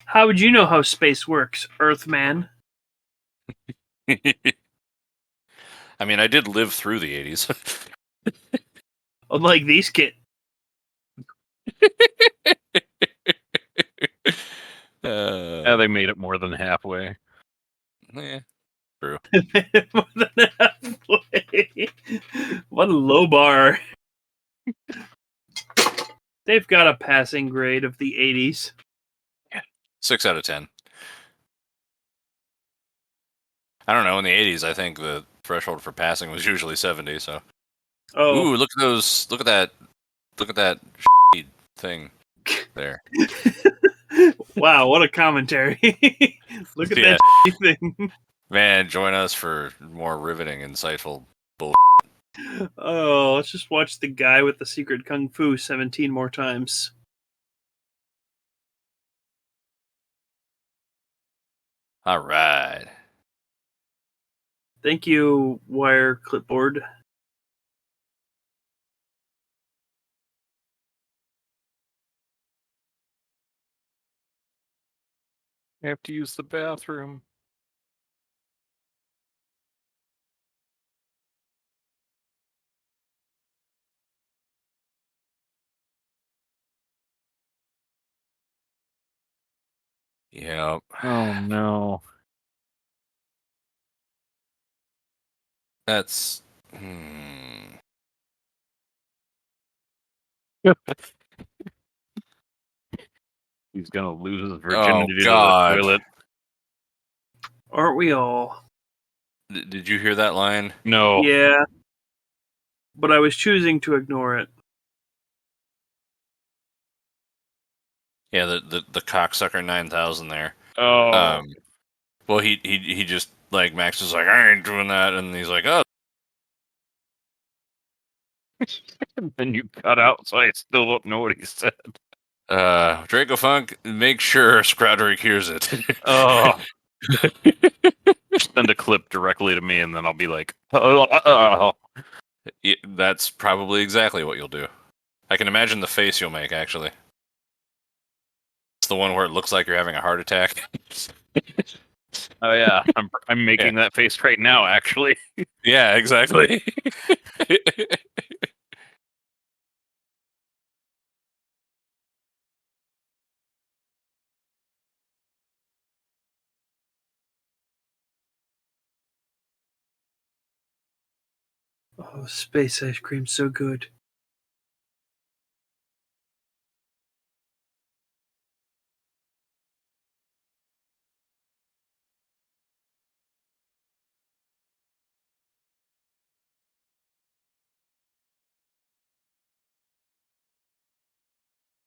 How would you know how space works, Earthman? I mean, I did live through the 80s. Unlike these kids. Yeah, they made it more than halfway. Yeah, true. More than halfway. What a low bar. They've got a passing grade of the 80s. 6 out of 10. I don't know. In the 80s, I think the threshold for passing was usually 70. So, Oh, ooh, look at those! Look at that thing there. wow, what a commentary. Look at Yeah. that thing. Man, join us for more riveting, insightful bull. Oh, let's just watch the guy with the secret kung fu 17 more times. All right. Thank you, wire clipboard. I have to use the bathroom. Yep. Oh no. That's. He's gonna lose his Oh virginity to the God! toilet. Aren't we all? Did you hear that line? No. Yeah. But I was choosing to ignore it. Yeah, the cocksucker 9000 there. Oh. Well, he just like Max was like, I ain't doing that, and he's like, oh. And then you cut out, so I still don't know what he said. Draco Funk, make sure Scrouderick hears it. Oh. Send a clip directly to me, and then I'll be like, oh. Yeah, that's probably exactly what you'll do. I can imagine the face you'll make, actually. It's the one where it looks like you're having a heart attack. Oh yeah, I'm making that face right now, actually. Yeah, exactly. Oh, space ice cream, so good.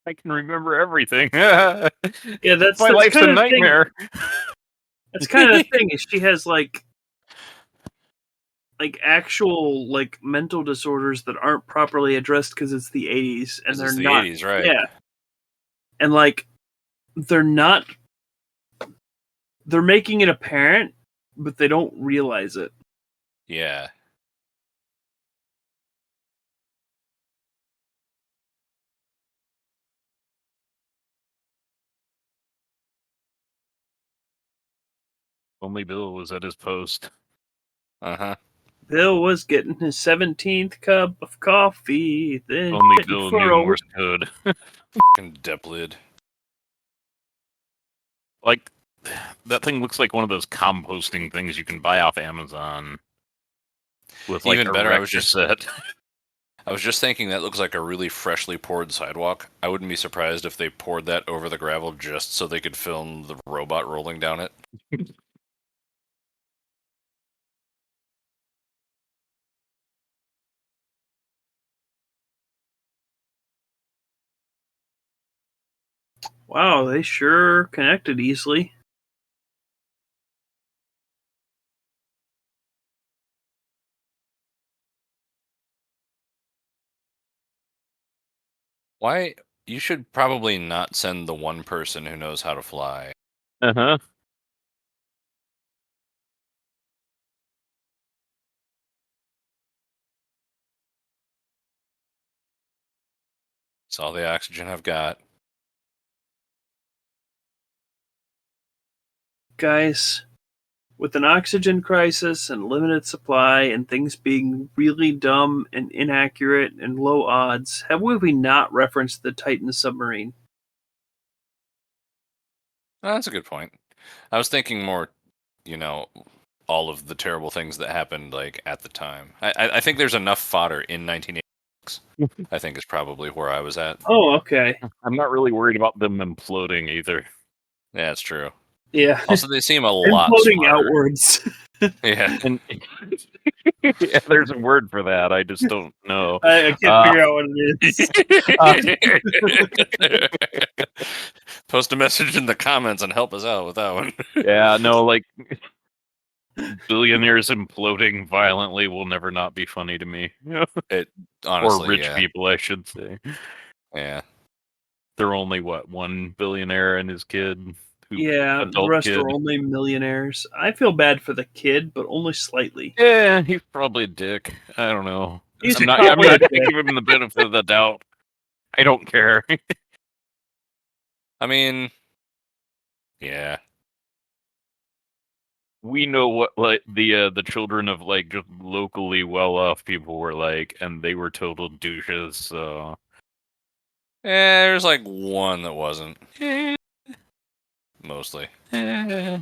I can remember everything. Yeah, that's My life's a kind of nightmare. That's kind of the thing. Is she has like actual like mental disorders that aren't properly addressed because it's the 80s and they're it's the not 80s, right? Yeah, and like they're not. They're making it apparent, but they don't realize it. Yeah. Only Bill was at his post. Uh-huh. Bill was getting his 17th cup of coffee. Then Only waiting Bill for knew a Morse code. Fucking Deplid. Like, that thing looks like one of those composting things you can buy off Amazon. With like Even a better, rector set. I was just thinking that looks like a really freshly poured sidewalk. I wouldn't be surprised if they poured that over the gravel just so they could film the robot rolling down it. Wow, they sure connected easily. Why? You should probably not send the one person who knows how to fly. Uh-huh. It's all the oxygen I've got. Guys, with an oxygen crisis and limited supply and things being really dumb and inaccurate and low odds, have we not referenced the Titan submarine? Oh, that's a good point. I was thinking more, all of the terrible things that happened like at the time. I think there's enough fodder in 1986. I think is probably where I was at. Oh, okay. I'm not really worried about them imploding either. Yeah, that's true. Yeah. Also, they seem a lot Imploding smarter. outwards. Yeah. And yeah, there's a word for that. I just don't know. I can't figure out what it is. Post a message in the comments and help us out with that one. Yeah, no, like billionaires imploding violently will never not be funny to me. Honestly, or rich yeah. people, I should say. Yeah. They're only one billionaire and his kid. Yeah, the rest are only millionaires. I feel bad for the kid, but only slightly. Yeah, he's probably a dick. I don't know. He's I'm not probably a dick. giving him the benefit of the doubt. I don't care. I mean, yeah. We know what like the children of like just locally well-off people were like, and they were total douches. So There's like one that wasn't. Mostly. I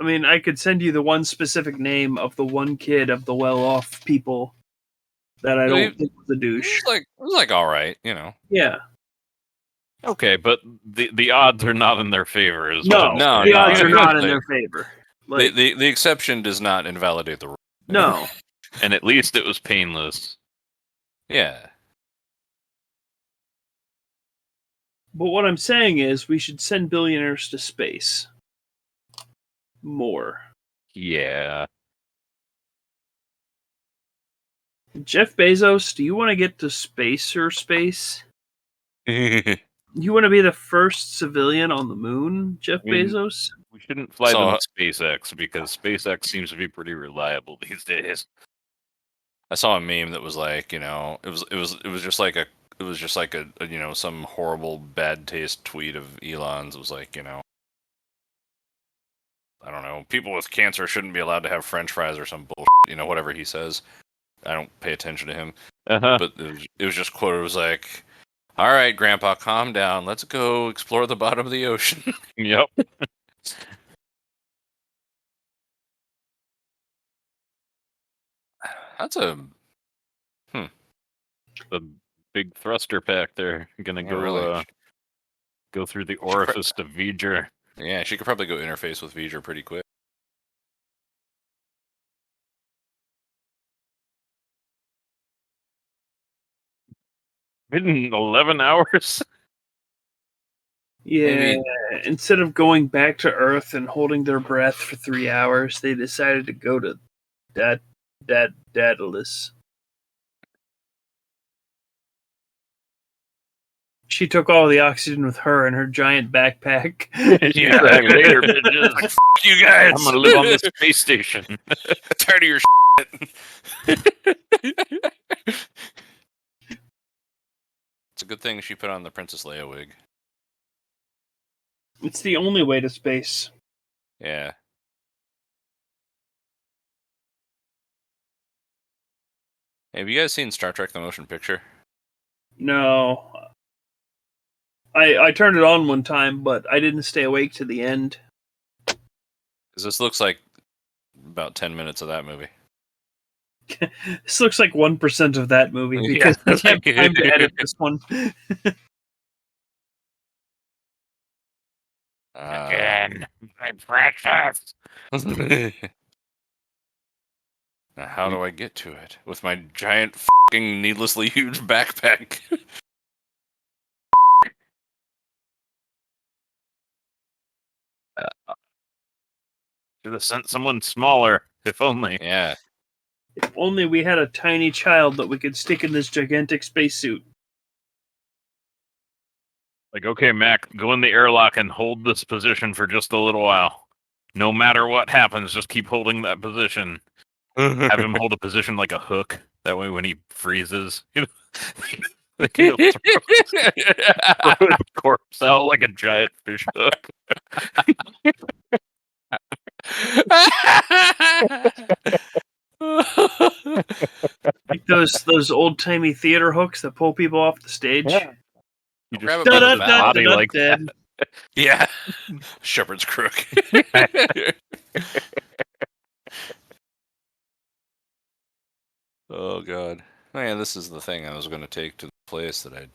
mean, I could send you the one specific name of the one kid of the well-off people that I don't think was a douche. It was like all right, Yeah. okay, but the odds are not in their favor. No, the odds are not in their favor. Like, the exception does not invalidate the rule. no. And at least it was painless. Yeah. But what I'm saying is we should send billionaires to space. More. Yeah. Jeff Bezos, do you want to get to space or space? You want to be the first civilian on the moon, Jeff Bezos? We shouldn't fly them to SpaceX because SpaceX seems to be pretty reliable these days. I saw a meme that was like, it was just like a some horrible bad taste tweet of Elon's. It was like, I don't know, people with cancer shouldn't be allowed to have French fries or some bullshit, whatever he says. I don't pay attention to him. Uh-huh. But it was just quoted. It was like, all right, Grandpa, calm down. Let's go explore the bottom of the ocean. Yep. That's a the big thruster pack there. Gonna go through the orifice to V'ger. Yeah, she could probably go interface with V'ger pretty quick. In 11 hours? Yeah, Maybe. Instead of going back to Earth and holding their breath for 3 hours, they decided to go to Daedalus. She took all the oxygen with her in her giant backpack. Yeah, later, bitches. Like, F you guys. I'm gonna live on this space station. Tired of your shit. It's a good thing she put on the Princess Leia wig. It's the only way to space. Yeah. Hey, have you guys seen Star Trek: The Motion Picture? No. I turned it on one time, but I didn't stay awake to the end. Because this looks like about 10 minutes of that movie. This looks like 1% of that movie because I have time to edit this one. Again, my breakfast. Now, how do I get to it with my giant, fucking needlessly huge backpack? Should have sent someone smaller, if only. Yeah. If only we had a tiny child that we could stick in this gigantic spacesuit. Like, okay, Mac, go in the airlock and hold this position for just a little while. No matter what happens, just keep holding that position. Have him hold a position like a hook. That way, when he freezes, he'll throw his corpse out like a giant fish hook. Like those old timey theater hooks that pull people off the stage. Yeah. You Grab just it by put the his back. body like Dead. Yeah. Shepherd's crook. Oh, God. Oh, yeah, this is the thing I was going to take to the place that I'd...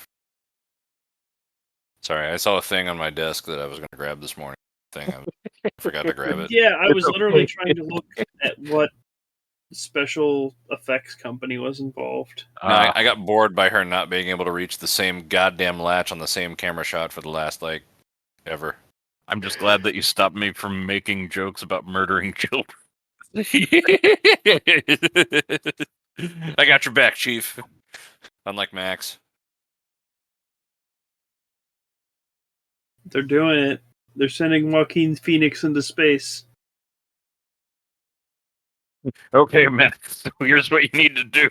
Sorry, I saw a thing on my desk that I was going to grab this morning. I forgot to grab it. Yeah, I It's was okay. literally trying to look at what special effects company was involved. No, I got bored by her not being able to reach the same goddamn latch on the same camera shot for the last, ever. I'm just glad that you stopped me from making jokes about murdering children. I got your back, Chief. Unlike Max. They're doing it. They're sending Joaquin Phoenix into space. Okay, Max, here's what you need to do.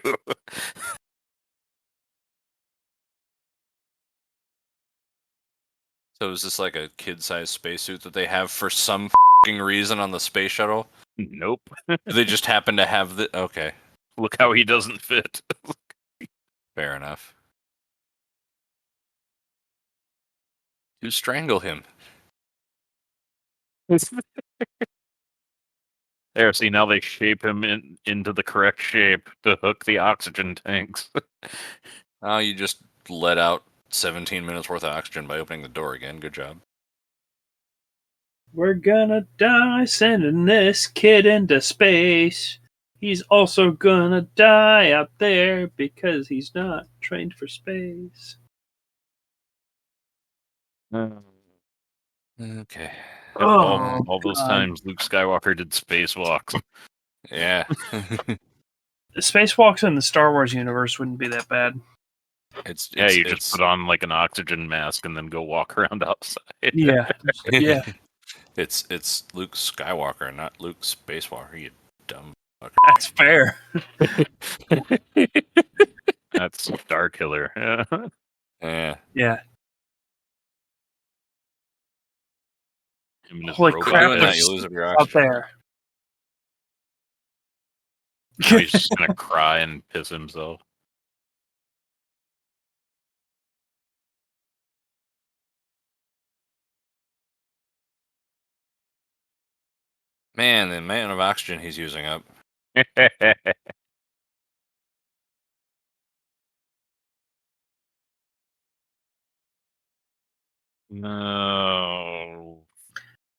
So is this like a kid-sized spacesuit that they have for some reason on the space shuttle? Nope. Do they just happen to have the... Okay, Look how he doesn't fit. fair enough. To strangle him. There, see, now they shape him into the correct shape to hook the oxygen tanks. Oh, you just let out 17 minutes worth of oxygen by opening the door again. Good job. We're gonna die sending this kid into space. He's also gonna die out there because he's not trained for space. Okay. Oh, all those God. times Luke Skywalker did spacewalks. Yeah. Spacewalks in the Star Wars universe wouldn't be that bad. It's Yeah, you just put on like an oxygen mask and then go walk around outside. Yeah. Yeah. It's Luke Skywalker, not Luke Spacewalker. You dumb fucker. That's fair. That's Star Killer. Yeah. Yeah. Him and his Holy robot crap, Doing head. that, you lose your Out oxygen. there. Now he's just gonna cry and piss himself. Man, the amount of oxygen he's using up. No.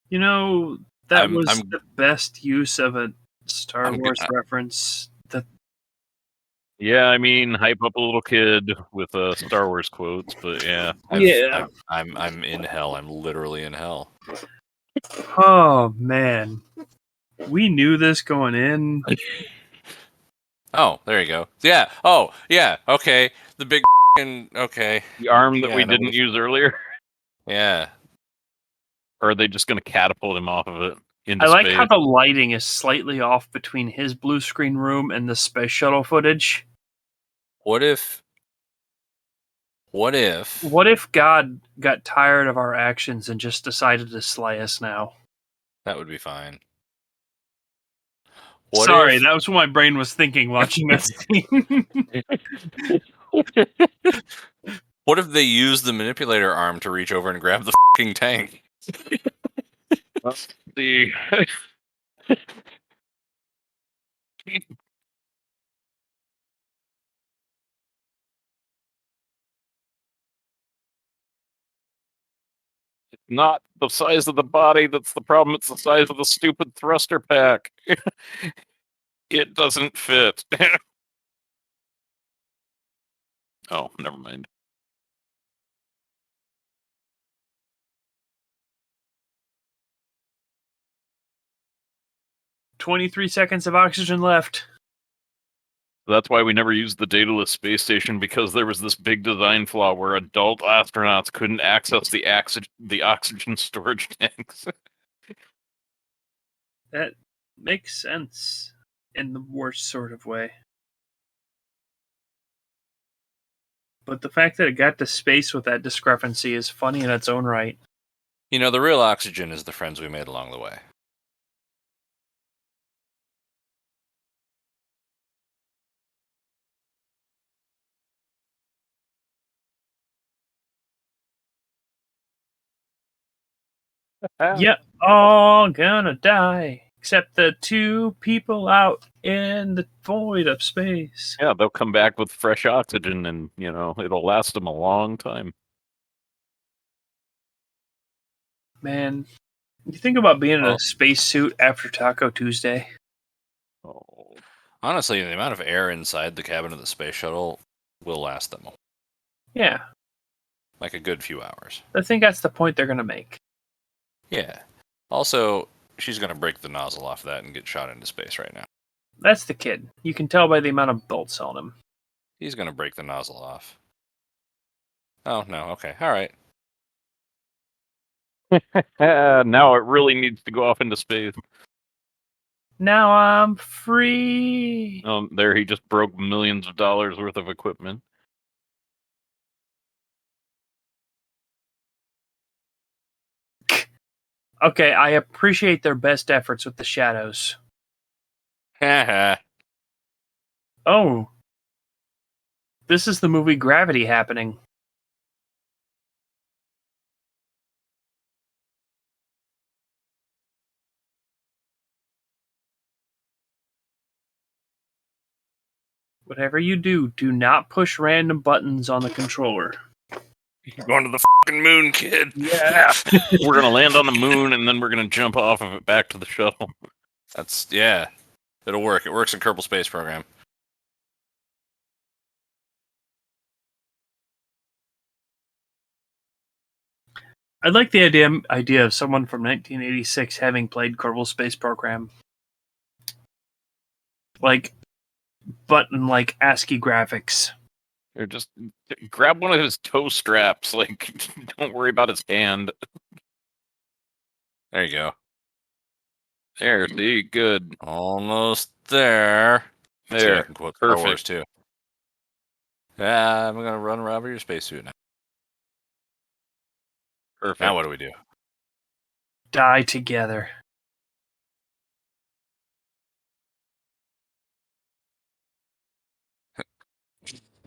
You know, that I'm- was I'm- the best use of a Star I'm g- Wars reference. That Yeah, I mean, hype up a little kid with Star Wars quotes, but yeah. I'm in hell. I'm literally in hell. Oh man, we knew this going in. Oh, there you go. Yeah. Oh, yeah. Okay. The big okay. The arm that Yeah, we no, didn't use earlier, Yeah. or are they just going to catapult him off of it into I like space? how the lighting is slightly off between his blue screen room and the space shuttle footage. What if What if God got tired of our actions and just decided to slay us now? that would be fine? Sorry, if- that was what my brain was thinking watching that scene. What if they use the manipulator arm to reach over and grab the fucking tank? Let's see. It's not the size of the body that's the problem, it's the size of the stupid thruster pack. It doesn't fit. Oh, never mind. "23 seconds of oxygen left." That's why we never used the dataless space station, because there was this big design flaw where adult astronauts couldn't access the oxygen storage tanks. That makes sense in the worst sort of way. But the fact that it got to space with that discrepancy is funny in its own right. You know, the real oxygen is the friends we made along the way. Yep, all gonna die. Except the two people out in the void of space. Yeah, they'll come back with fresh oxygen, and it'll last them a long time. Man, you think about being in Oh. a spacesuit after Taco Tuesday? Oh, Honestly, the amount of air inside the cabin of the space shuttle will last them Yeah, like a good few hours. I think that's the point they're gonna make. Yeah. Also, she's going to break the nozzle off that and get shot into space right now. That's the kid. You can tell by the amount of bolts on him. He's going to break the nozzle off. Oh, no. Okay. All right. now it really needs to go off into space. Now I'm free. There he just broke millions of dollars worth of equipment. Okay, I appreciate their best efforts with the shadows. Oh. This is the movie Gravity happening. Whatever you do, do not push random buttons on the controller. You're going to the fucking moon, kid. Yeah. We're going to land on the moon, and then we're going to jump off of it back to the shuttle. Yeah. It'll work. It works in Kerbal Space Program. I like the idea of someone from 1986 having played Kerbal Space Program. Like ASCII graphics. Or just grab one of his toe straps. Like, don't worry about his hand. There you go. There, see, good. Almost there. See, I There, can quote Star Wars perfect. too. Yeah, I'm gonna run around with your spacesuit now. Perfect. Now what do we do? Die together.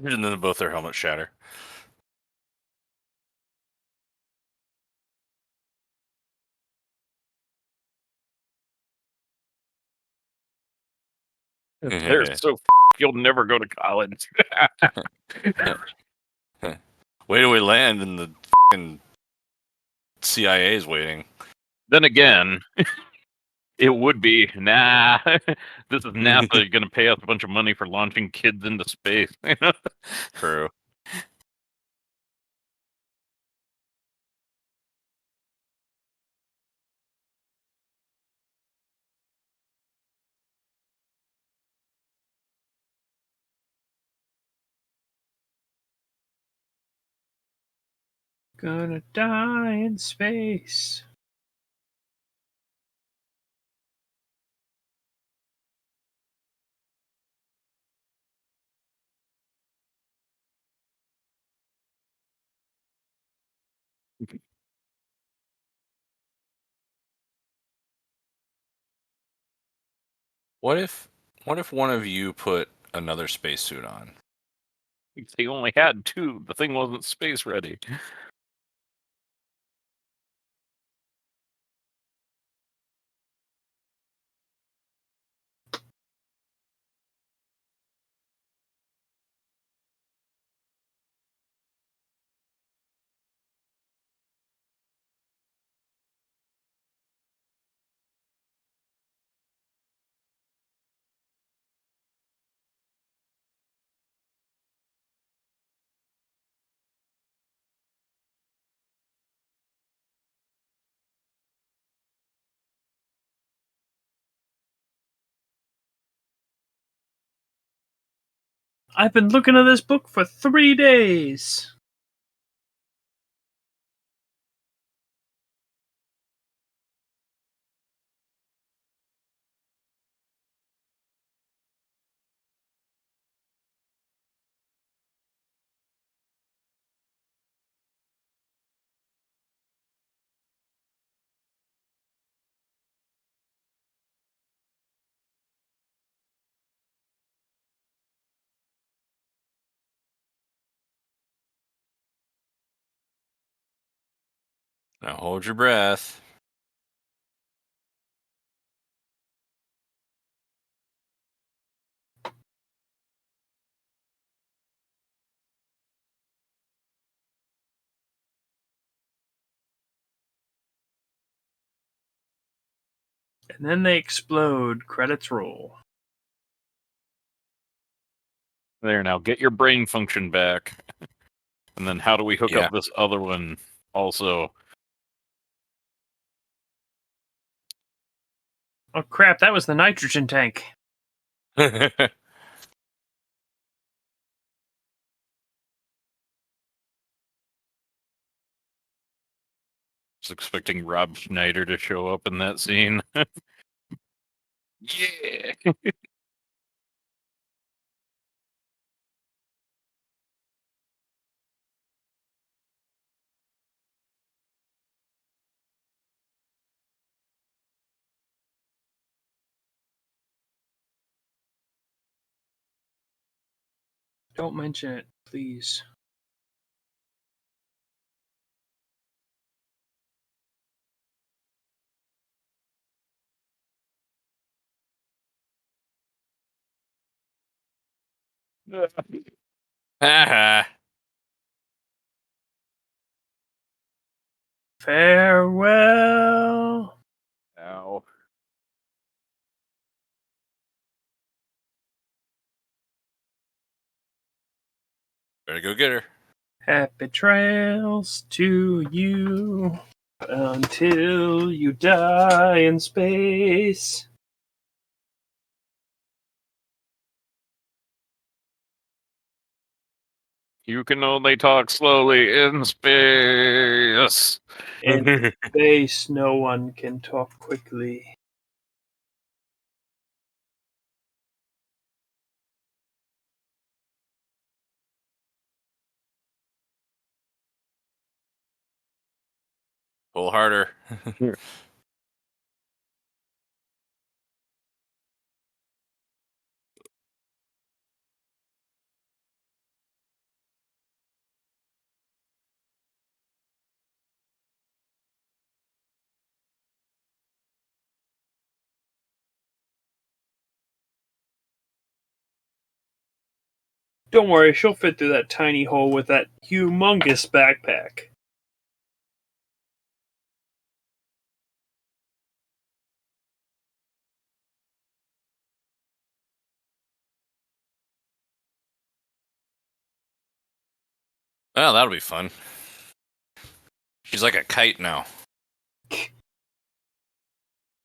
And then both their helmets shatter. They're so you'll never go to college. Wait till we land and the fucking CIA is waiting. Then again, it would be, nah, this is NASA going to pay us a bunch of money for launching kids into space. True. Gonna die in space. What if one of you put another spacesuit on? He only had two. The thing wasn't space ready. I've been looking at this book for 3 days. Now hold your breath. And then they explode. Credits roll. There, now get your brain function back. And then how do we hook up this other one also? Oh crap, that was the nitrogen tank. I was expecting Rob Schneider to show up in that scene. Yeah. Don't mention it, please. Farewell. Ow. Better go get her. Happy trails to you until you die in space. You can only talk slowly in space. In space, no one can talk quickly. Pull harder. Don't worry, she'll fit through that tiny hole with that humongous backpack. Well, that'll be fun. She's like a kite now.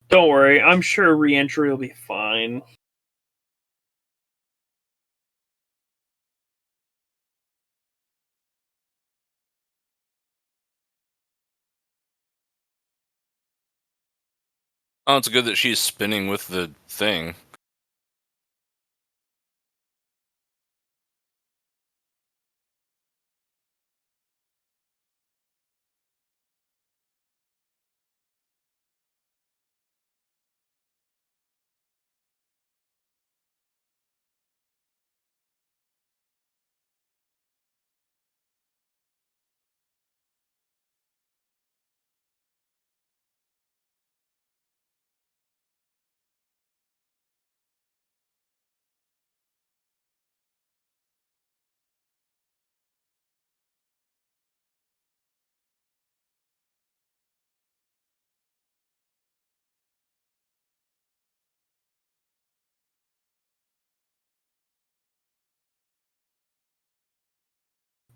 Don't worry, I'm sure re-entry will be fine. Oh, it's good that she's spinning with the thing.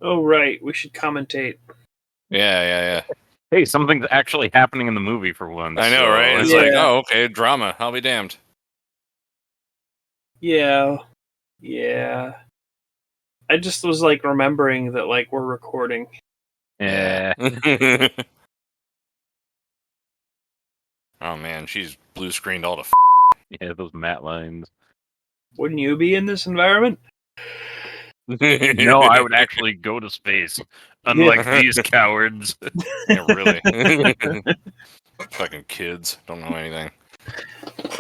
Oh, right, we should commentate. Yeah. Hey, something's actually happening in the movie for once. I know, right? It's Yeah. like, oh, okay, drama. I'll be damned. Yeah. I just was like remembering that like we're recording. Yeah. Oh man, she's blue screened all to Yeah, those matte lines. Wouldn't you be in this environment? No, I would actually go to space. Unlike these cowards. Yeah, really. Fucking kids don't know anything.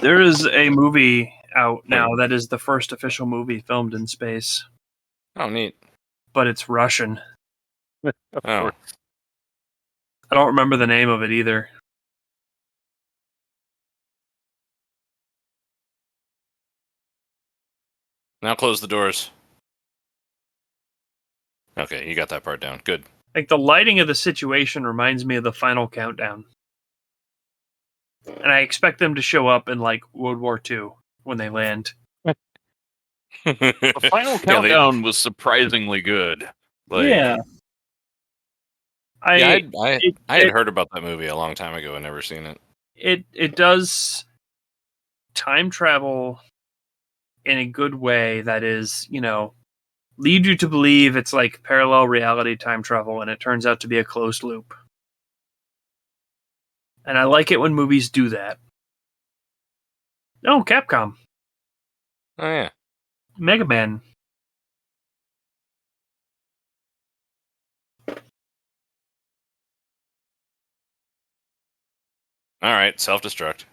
There is a movie out now that is the first official movie filmed in space, Oh, neat. but it's Russian. Of Oh, course. I don't remember the name of it either. now close the doors. Okay, you got that part down. Good. Like the lighting of the situation reminds me of the Final Countdown. And I expect them to show up in like World War II when they land. The final countdown was surprisingly good. Like, yeah. I had heard about that movie a long time ago and never seen it. It does time travel in a good way that is, lead you to believe it's like parallel reality time travel, and it turns out to be a closed loop. And I like it when movies do that. Oh, Capcom. Oh yeah. Mega Man. All right, self-destruct.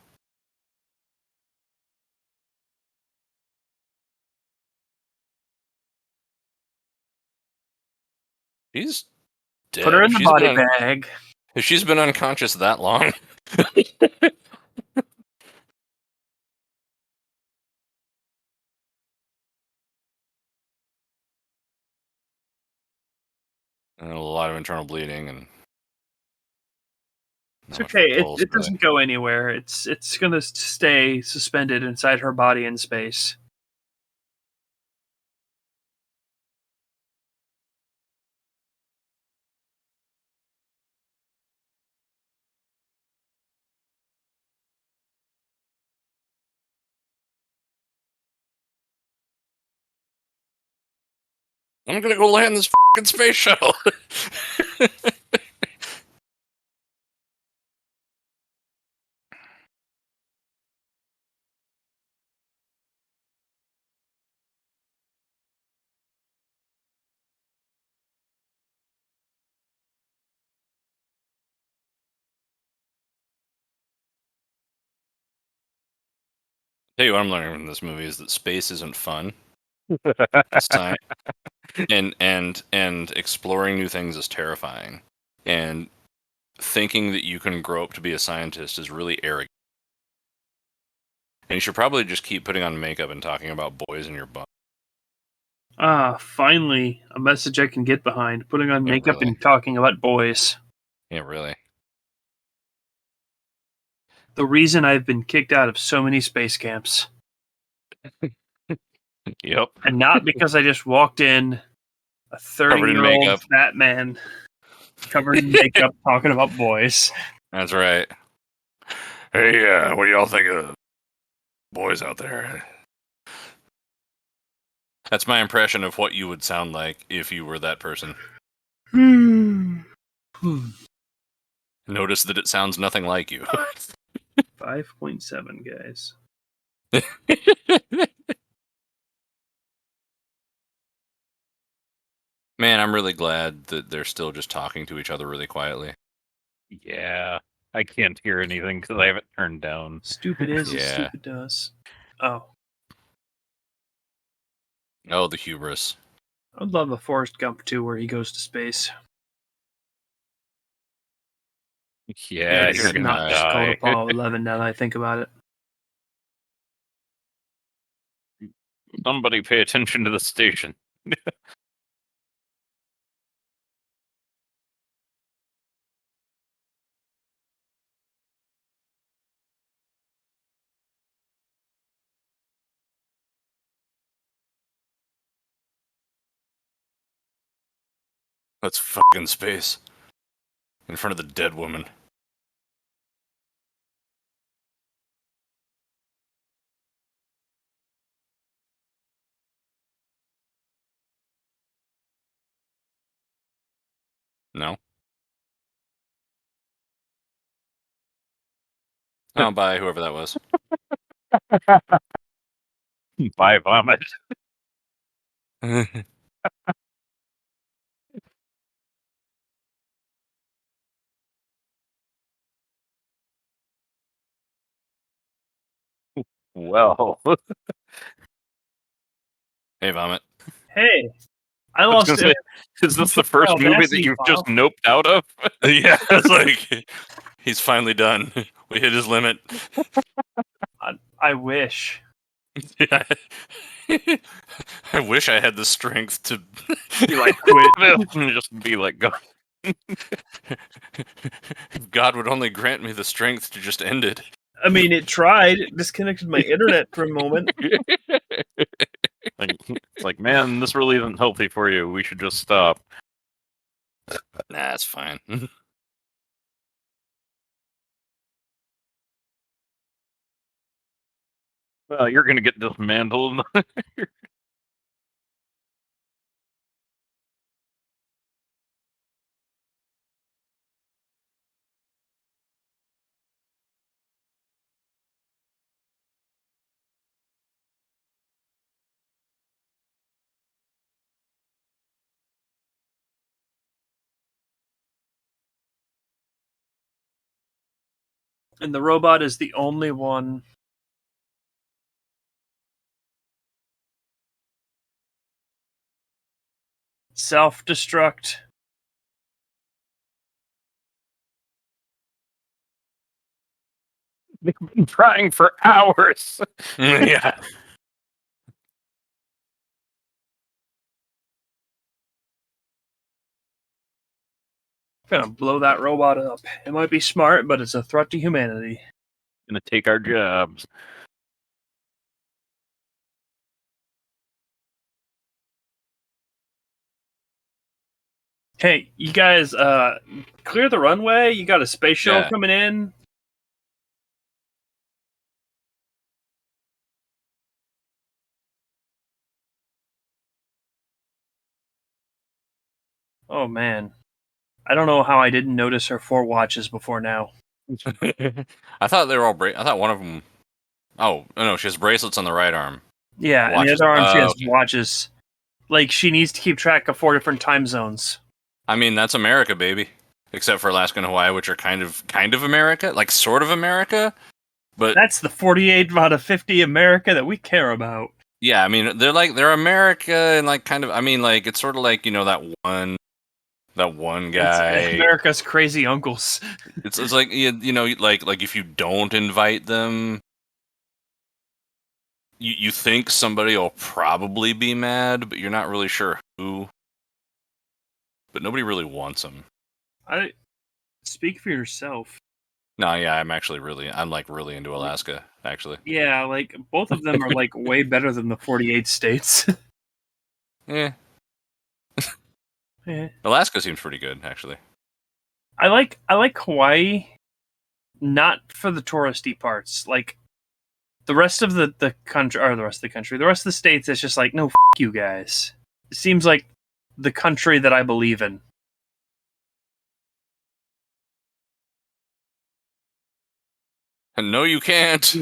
She's dead. Put her in the body bag. If she's been unconscious that long. And a lot of internal bleeding and It's okay. It doesn't go anywhere. It's going to stay suspended inside her body in space. I'm gonna go land this fucking space shuttle. Tell you what I'm learning from this movie is that space isn't fun. And exploring new things is terrifying. And thinking that you can grow up to be a scientist is really arrogant. And you should probably just keep putting on makeup and talking about boys in your butt. Ah, finally, a message I can get behind. Putting on makeup really. and talking about boys. Yeah, really. The reason I've been kicked out of so many space camps. Yep. And not because I just walked in a 30-year-old fat man covered in makeup talking about boys. That's right. Hey, what do y'all think of boys out there? That's my impression of what you would sound like if you were that person. Notice that it sounds nothing like you. 5.7, guys. Man, I'm really glad that they're still just talking to each other really quietly. Yeah. I can't hear anything because I have it turned down. Stupid is as Yeah. stupid does. Oh. Oh, the hubris. I would love a Forrest Gump 2 where he goes to space. Yeah, It's you're gonna not just called die. Apollo 11 now that I think about it. Somebody pay attention to the station. That's fucking space. In front of the dead woman. No. I'll buy whoever that was. Buy vomit. Well, Hey, vomit. Hey, I I was lost gonna it. say, is this the first movie that you've just noped out of? Yeah, it's like he's finally done. We hit his limit. I wish. Yeah. I wish I had the strength to Be like, quit this, and just be like, go. If God would only grant me the strength to just end it. I mean, it tried. It disconnected my internet for a moment. It's like, man, this really isn't healthy for you. We should just stop. Nah, it's fine. Well, you're gonna get dismantled. And the robot is the only one. Self-destruct. They've been trying for hours. Yeah. Gonna blow that robot up. It might be smart, but it's a threat to humanity. Gonna take our jobs. Hey, you guys, clear the runway. You got a space shuttle Yeah. coming in. Oh man, I don't know how I didn't notice her 4 watches before now. I thought they were all I thought one of them. Oh no, she has bracelets on the right arm. Yeah, and the Watches. other arm she Oh, has okay. watches. Like she needs to keep track of 4 different time zones. I mean, that's America, baby. Except for Alaska and Hawaii, which are kind of America, like sort of America. But That's the 48 out of 50 America that we care about. yeah, I mean, they're America and like kind of. I mean, like it's sort of like that one guy. It's America's crazy uncles. It's like like if you don't invite them, you think somebody will probably be mad, but you're not really sure who. But nobody really wants them. I speak for yourself. No, yeah, I'm like really into Alaska, actually. Yeah, like both of them are like way better than the 48 states. Yeah, Yeah. Alaska seems pretty good, actually. I like Hawaii, not for the touristy parts. Like the rest of the country, or the rest of the country, the rest of the states, it's just like no, you guys. It seems like the country that I believe in. And no, you can't.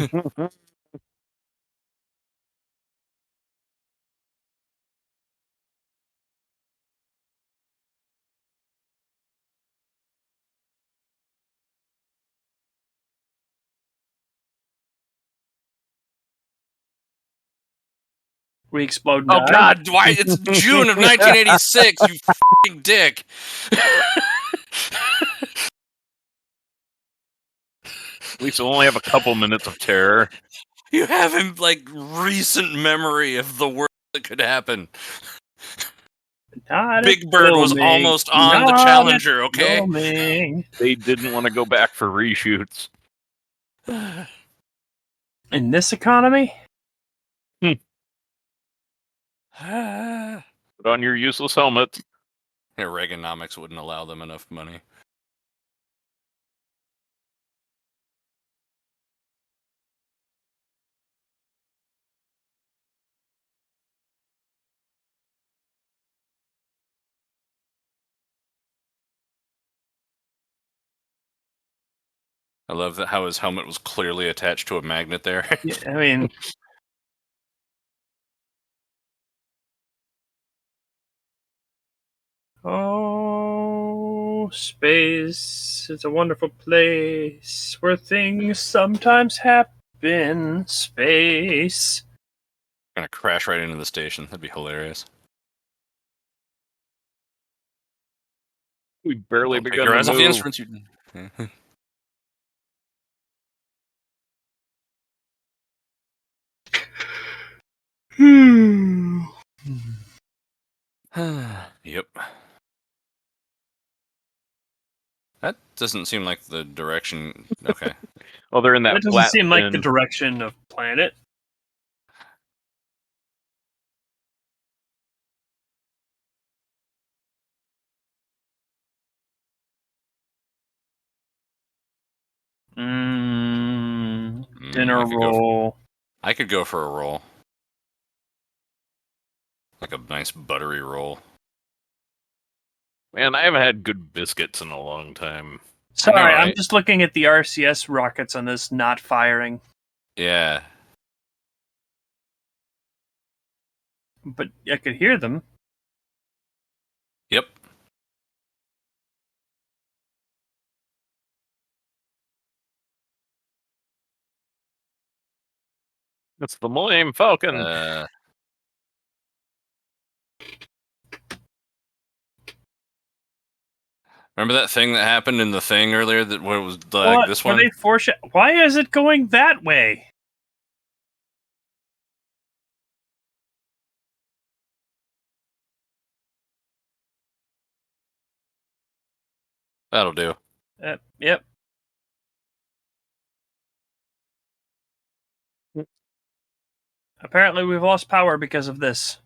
We explode. Oh God! Why? It's June of 1986. You fucking dick. At least we'll only have a couple minutes of terror. You have him like recent memory of the worst that could happen. Big Bird was almost on the Challenger. Okay. Filming. They didn't want to go back for reshoots. In this economy, Put on your useless helmet. Yeah, Reaganomics wouldn't allow them enough money. I love that how his helmet was clearly attached to a magnet there. Yeah, I mean, oh, space is a wonderful place where things sometimes happen. Space. Gonna crash right into the station. That'd be hilarious. We barely Don't take begun your to eyes off the move. instruments. Yep. That doesn't seem like the direction. Okay. Oh, they're in that That doesn't flat seem like the fin. direction of planet. Dinner I could go roll. I could go for a roll. Like a nice buttery roll. Man, I haven't had good biscuits in a long time. Sorry, I'm right? just looking at the RCS rockets on this not firing. Yeah. But I could hear them. Yep. It's the Millennium Falcon. Remember that thing that happened in the thing earlier that what was like What? this Were one? they Why is it going that way? That'll do. Yep. Apparently we've lost power because of this.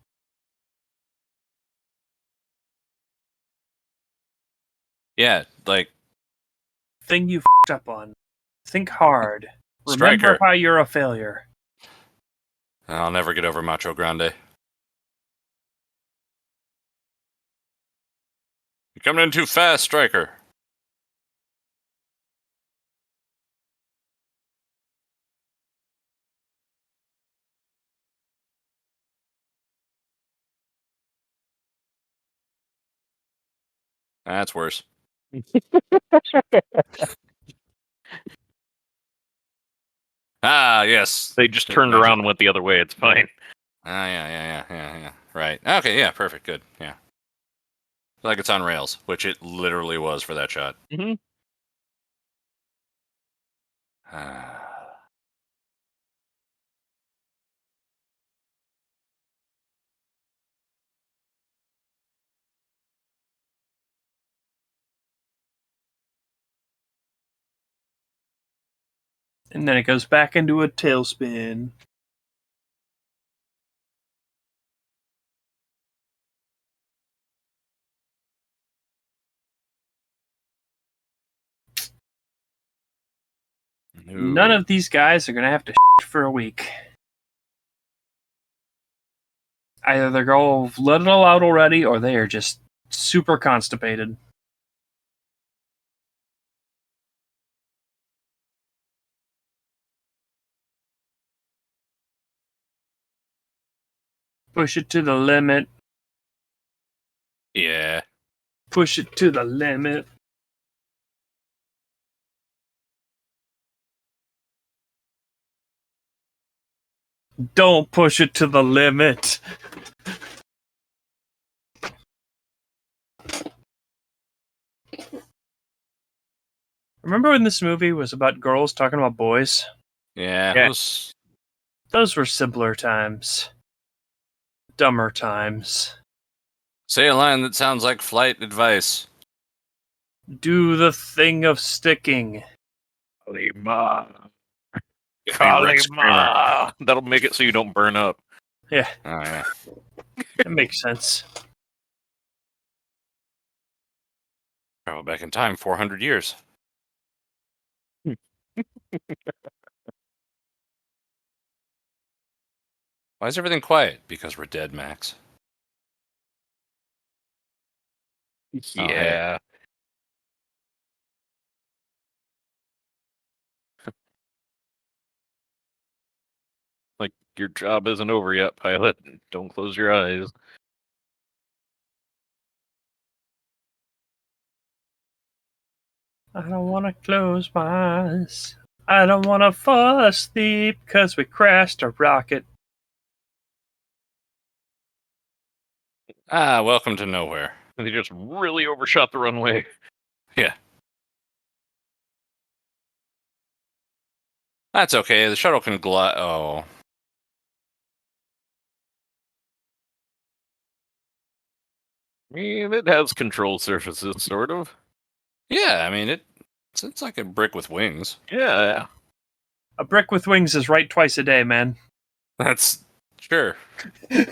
Yeah, like Thing you f***ed up on. Think hard. Remember Striker. why you're a failure. I'll never get over Macho Grande. You're coming in too fast, Striker. That's worse. Ah, yes. They just turned around and went the other way. It's fine. Ah, yeah. Right. Okay, yeah, perfect, good, yeah. Like it's on rails, which it literally was for that shot. Mm-hmm. And then it goes back into a tailspin. None of these guys are going to have to shit for a week. Either they're going to let it all out already, or they are just super constipated. Push it to the limit. Yeah. Push it to the limit. Don't push it to the limit. Remember when this movie was about girls talking about boys? Yeah. Those were simpler times. Dumber times. Say a line that sounds like flight advice. Do the thing of sticking. Kalima. Rex Kalima. That'll make it so you don't burn up. Yeah, Oh, yeah. that makes sense. Travel back in time 400 years. Why is everything quiet? Because we're dead, Max. Yeah. Your job isn't over yet, pilot. Don't close your eyes. I don't want to close my eyes. I don't want to fall asleep because we crashed a rocket. Welcome to nowhere. And they just really overshot the runway. Yeah. That's okay. The shuttle can glide. Oh. I mean, it has control surfaces, sort of. Yeah, I mean, it's like a brick with wings. Yeah. A brick with wings is right twice a day, man. That's sure. I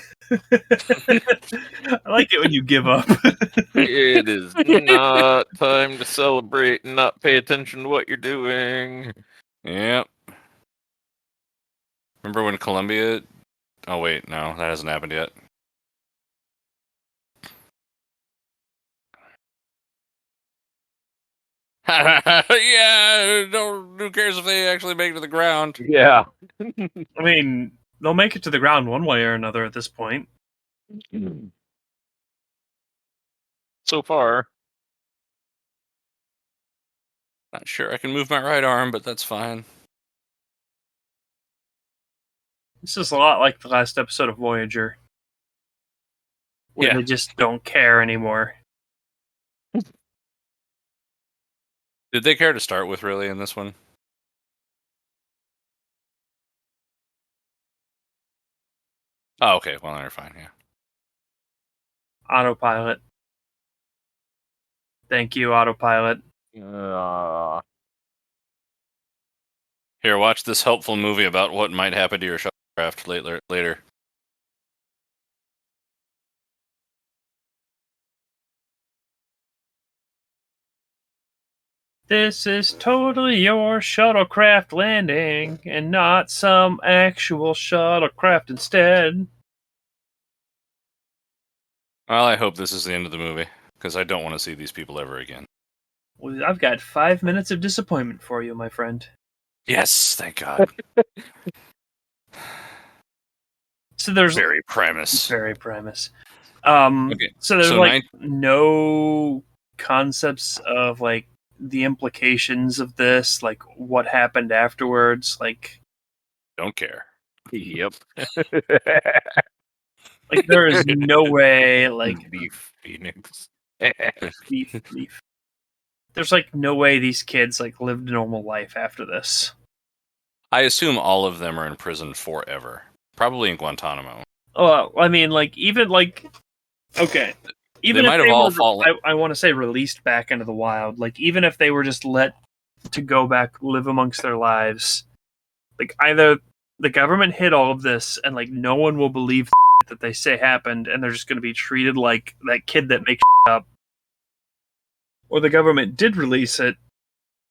like it when you give up. It is not time to celebrate and not pay attention to what you're doing. Yep. Remember when Columbia... Oh, wait, no, that hasn't happened yet. Yeah, who cares if they actually make it to the ground? Yeah. I mean, they'll make it to the ground one way or another at this point. So far. Not sure I can move my right arm, but that's fine. This is a lot like the last episode of Voyager, where Yeah. they just don't care anymore. Did they care to start with, really, in this one? Oh, okay, well, they're fine, yeah. Autopilot. Thank you, autopilot. Here, watch this helpful movie about what might happen to your shuttlecraft later. This is totally your shuttlecraft landing, and not some actual shuttlecraft instead. Well, I hope this is the end of the movie, because I don't want to see these people ever again. Well, I've got 5 minutes of disappointment for you, my friend. Yes, thank God. So there's Very Primus. very premise. Okay, So there's so like no concepts of like the implications of this, like what happened afterwards, like Don't care. Yep. like there is no way like Leaf Phoenix. leaf. There's like no way these kids like lived a normal life after this. I assume all of them are in prison forever. Probably in Guantanamo. Oh, I mean, like even like okay, even They if might have they all were, fallen. I want to say released back into the wild. Like even if they were just let to go back, live amongst their lives, like either the government hid all of this and like no one will believe that they say happened, and they're just going to be treated like that kid that makes up, or the government did release it,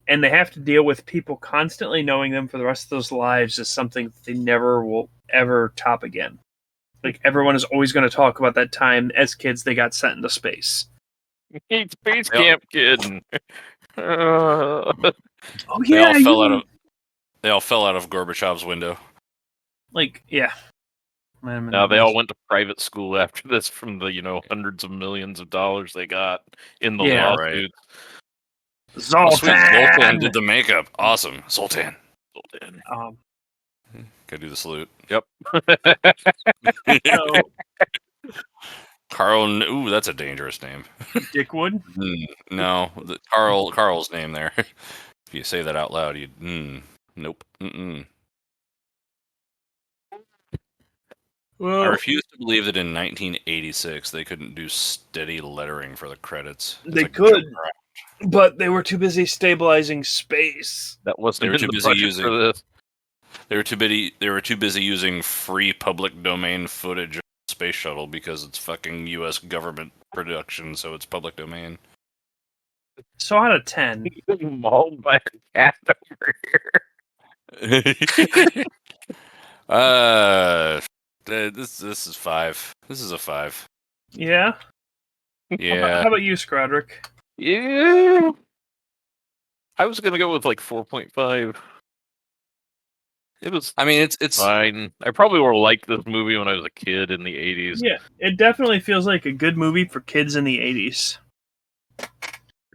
and they have to deal with people constantly knowing them for the rest of those lives as something that they never will ever top again. Like everyone is always going to talk about that time as kids they got sent into space. Space Camp Kid. Oh They yeah, all fell out of Gorbachev's window. like yeah. Now they all went to private school after this from the hundreds of millions of dollars they got in the Yeah, lawsuits. Zoltan. Oh, sweet. Zoltan did the makeup. Awesome. Zoltan. Go do the salute. Yep. So, Carl. Ooh, that's a dangerous name. Dickwood. No, Carl's name there. If you say that out loud, nope. Well, I refuse to believe that in 1986 they couldn't do steady lettering for the credits. It's they like could, jump around. but they were too busy stabilizing space. That wasn't They were in too the busy budget using- for this. They were too busy using free public domain footage of the space shuttle because it's fucking U.S. government production, so it's public domain. So out of 10, Mauled by a cat over here. This is 5. This is a 5. yeah. Yeah. How about you, Scrodrick? Yeah. I was gonna go with like 4.5. It was I mean, it's fine. I probably would have liked this movie when I was a kid in the 80s. Yeah, it definitely feels like a good movie for kids in the 80s. it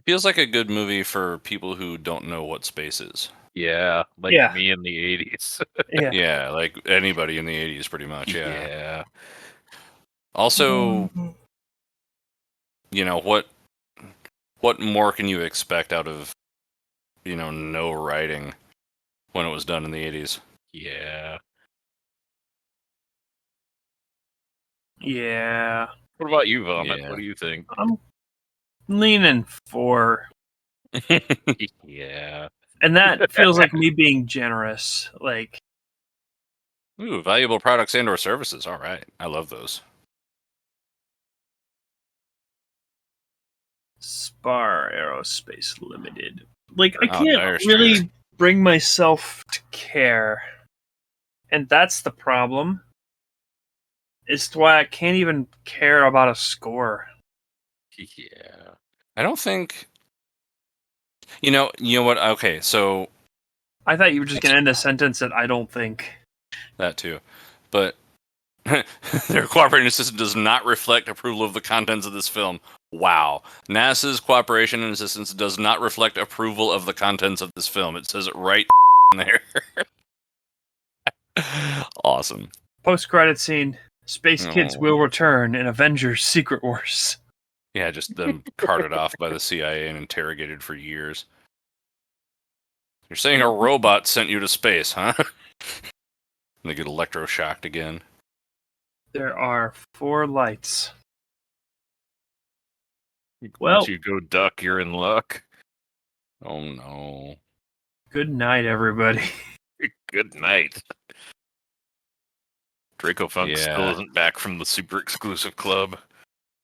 feels like a good movie for people who don't know what space is. Yeah, like Yeah. me in the 80s. Yeah. Yeah, like anybody in the 80s, pretty much. Yeah. Yeah. Also, you know what more can you expect out of no writing when it was done in the 80s? Yeah. Yeah. What about you, Vomit? Yeah. What do you think? I'm leaning 4. Yeah. And that feels like me being generous. Like, Ooh, valuable products and or services. All right. I love those. Spar Aerospace Limited. Like, I Oh, can't Dire really Straits. bring myself to care. And that's the problem. It's why I can't even care about a score. Yeah. I don't think you know what? Okay, so I thought you were just going to end a sentence that I don't think. that too. But their cooperating assistance does not reflect approval of the contents of this film. Wow. NASA's cooperation and assistance does not reflect approval of the contents of this film. It says it right there. Awesome. Post-credit scene. Space Kids Oh. will return in Avengers Secret Wars. Yeah, just them carted off by the CIA and interrogated for years. You're saying a robot sent you to space, huh? They get electroshocked again. There are 4 lights. Well, Well, you go duck, you're in luck. Oh no. good night, everybody. Good night. Draco Funk still Yeah. isn't back from the super exclusive club.